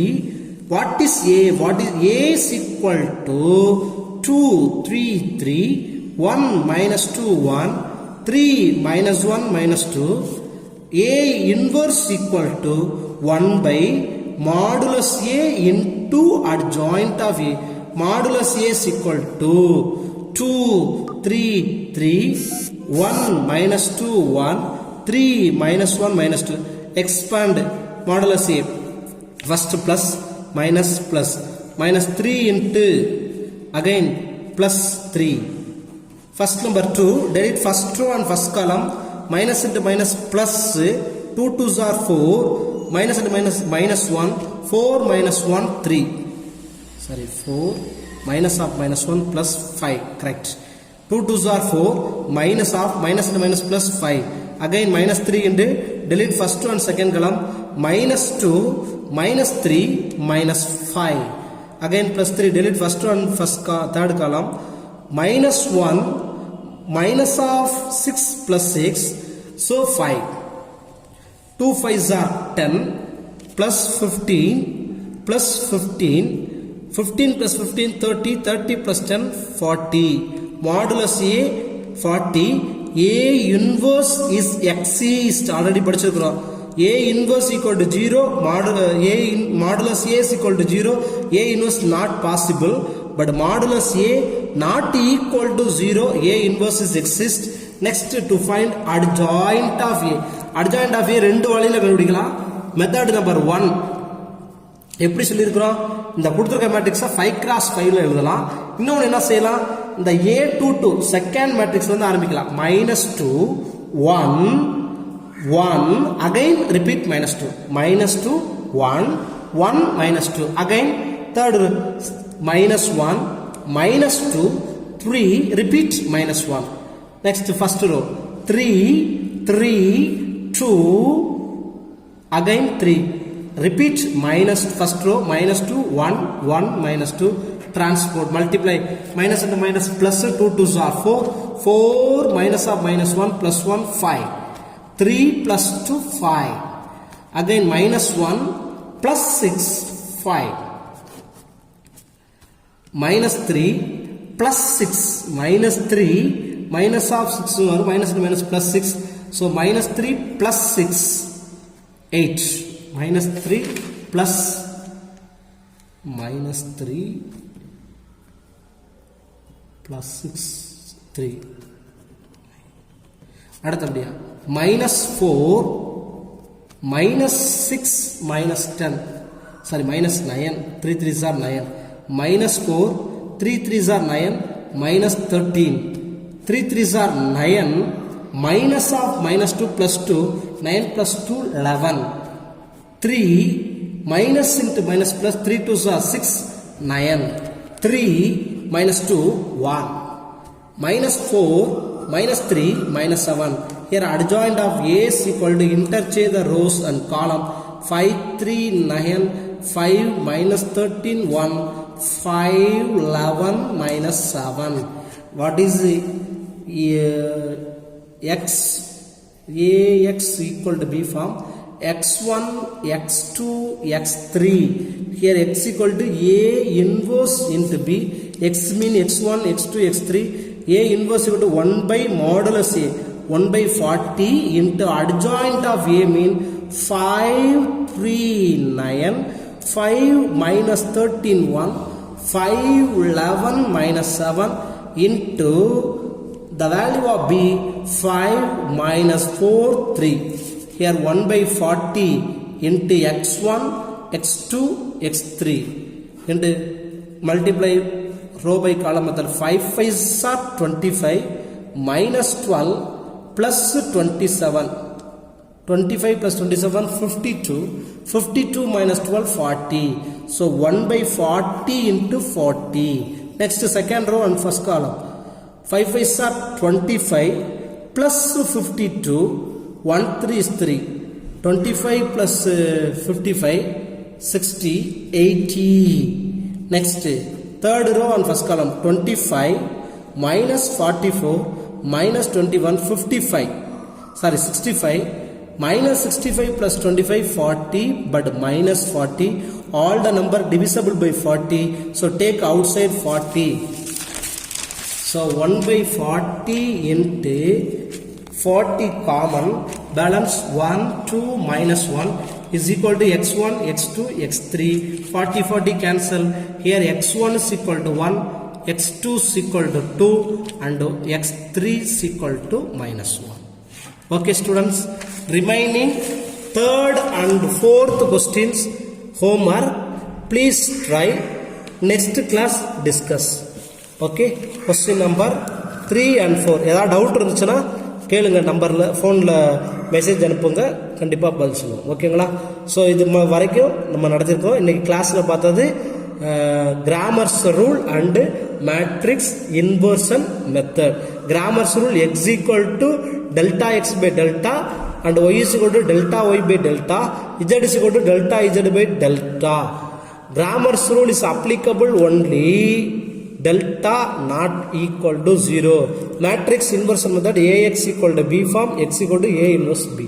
What is a? What is a is equal to 2 3 3 1 minus 2 1 3 minus 1 minus 2. A inverse equal to 1 by modulus A into adjoint of A. Modulus A is equal to 2 3 3 1 minus 2 1 3 minus 1 minus 2. Expand modulus A. First plus minus plus. Minus 3 into again plus 3. First number 2. Delete first row and first column. Minus into minus plus. 2 2s are 4. Minus into minus minus 1. 4 minus 1 3. Sorry, 4 minus of minus 1 plus 5. Correct. 2 2s are 4. Minus of minus into minus plus 5. Again minus 3 into delete first and second column. Minus 2 minus 3 minus 5. Again plus 3 delete first and third column. Minus 1 minus of 6 plus 6. So 5. 2 5s are 10 plus 15 plus 15. 15 plus 15 30. 30 plus 10 40. Modulus A 40. A inverse is X is already படிச்சிருக்கிறோம். A inverse equal to 0. Modulus A is equal to 0. A inverse not possible. But modulus A not equal to 0. A inverse is exist. Next to find adjoint of A. Adjoint of A ரெண்டு வழியில கண்டுபிடிக்கலாம். Method number 1. எப்படி சொல்லியிருக்கிறோம்? இந்த கொடுத்துருக்க மேட்ரிக்ஸை 5x5ல எழுதலாம். இன்னொன்று என்ன செய்யலாம்? இந்த A22 செகண்ட் மேட்ரிக்ஸ் வந்து ஆரம்பிக்கலாம். -2 1 1 again repeat -2 -2 1 1 -2 again third -1 -2 3 repeat -1. Next first row 3 3 2 again 3 repeat minus first row -2 1 1 -2 transport multiply minus into minus plus 2 2s are 4 4 minus of minus 1 plus 1 5 3 plus 2 5 again minus 1 plus 6 5 minus 3 plus 6 minus 3 minus of 6 or minus into minus plus 6 so minus 3 plus 6 8 minus 3 plus minus 3 plus 6 3 அடுத்தபடியா minus 4 minus 6 minus 10 sorry minus 9 3 3s are 9 minus 4 3 3s are 9 minus 13 3 3s are 9 minus of minus 2 plus 2 9 plus 2 11 3 minus into minus plus 3 2s are 6 9 3 minus 2 1 minus 4 minus 3 minus 7 here adjoint of A is equal to interchange the rows and column 5 3 9 5 minus 13 1 5 11 minus 7 what is the x Ax equal to B form x1 x2 x3 here x equal to A inverse into B x mean x1 x2 x3 A inverse equal to 1 by modulus A 1 by 40 into adjoint of A mean 5 3 9 5 minus 13 1 5 11 minus 7 into the value of B 5 minus 4 3 here 1 by 40 into x1 x2 x3 into multiply row by column method 5 5s are 25 minus 12 plus 27 25 plus 27 52 52 minus 12 40 so 1 by 40 into 40 next second row and first column 5 5s are 25 plus 52 1 3 is 3 25 plus 55 60 80 next third row and first column 25 minus 44 minus 21 55 sorry 65 minus 65 plus 25 40 but minus 40 all the number divisible by 40 so take outside 40 so 1 by 40 into 40 common balance 1 2 minus 1 is equal to x1 x2 x3 40 40 cancel here x1 is equal to 1 x2 is equal to 2 and x3 is equal to minus 1 Okay students, remaining third and fourth questions homework, please try, next class discuss. Okay, question number 3 and 4 ஏதாவது doubt இருந்துச்சுன்னா கேளுங்க, நம்பரில் ஃபோனில் message அனுப்புங்க, கண்டிப்பாக பதில் சொல்லுவோம். ஓகேங்களா? ஸோ இது வரைக்கும் நம்ம நடத்திருக்கோம். இன்றைக்கி கிளாஸில் பார்த்தது Cramer's rule and matrix inversion method. Cramer's rule x equal to delta x by delta and y is equal to delta y by delta, z is equal to delta z by delta. Grammars rule is applicable only delta not equal to 0. Matrix inversion method ax equal to b form, x equal to a inverse b.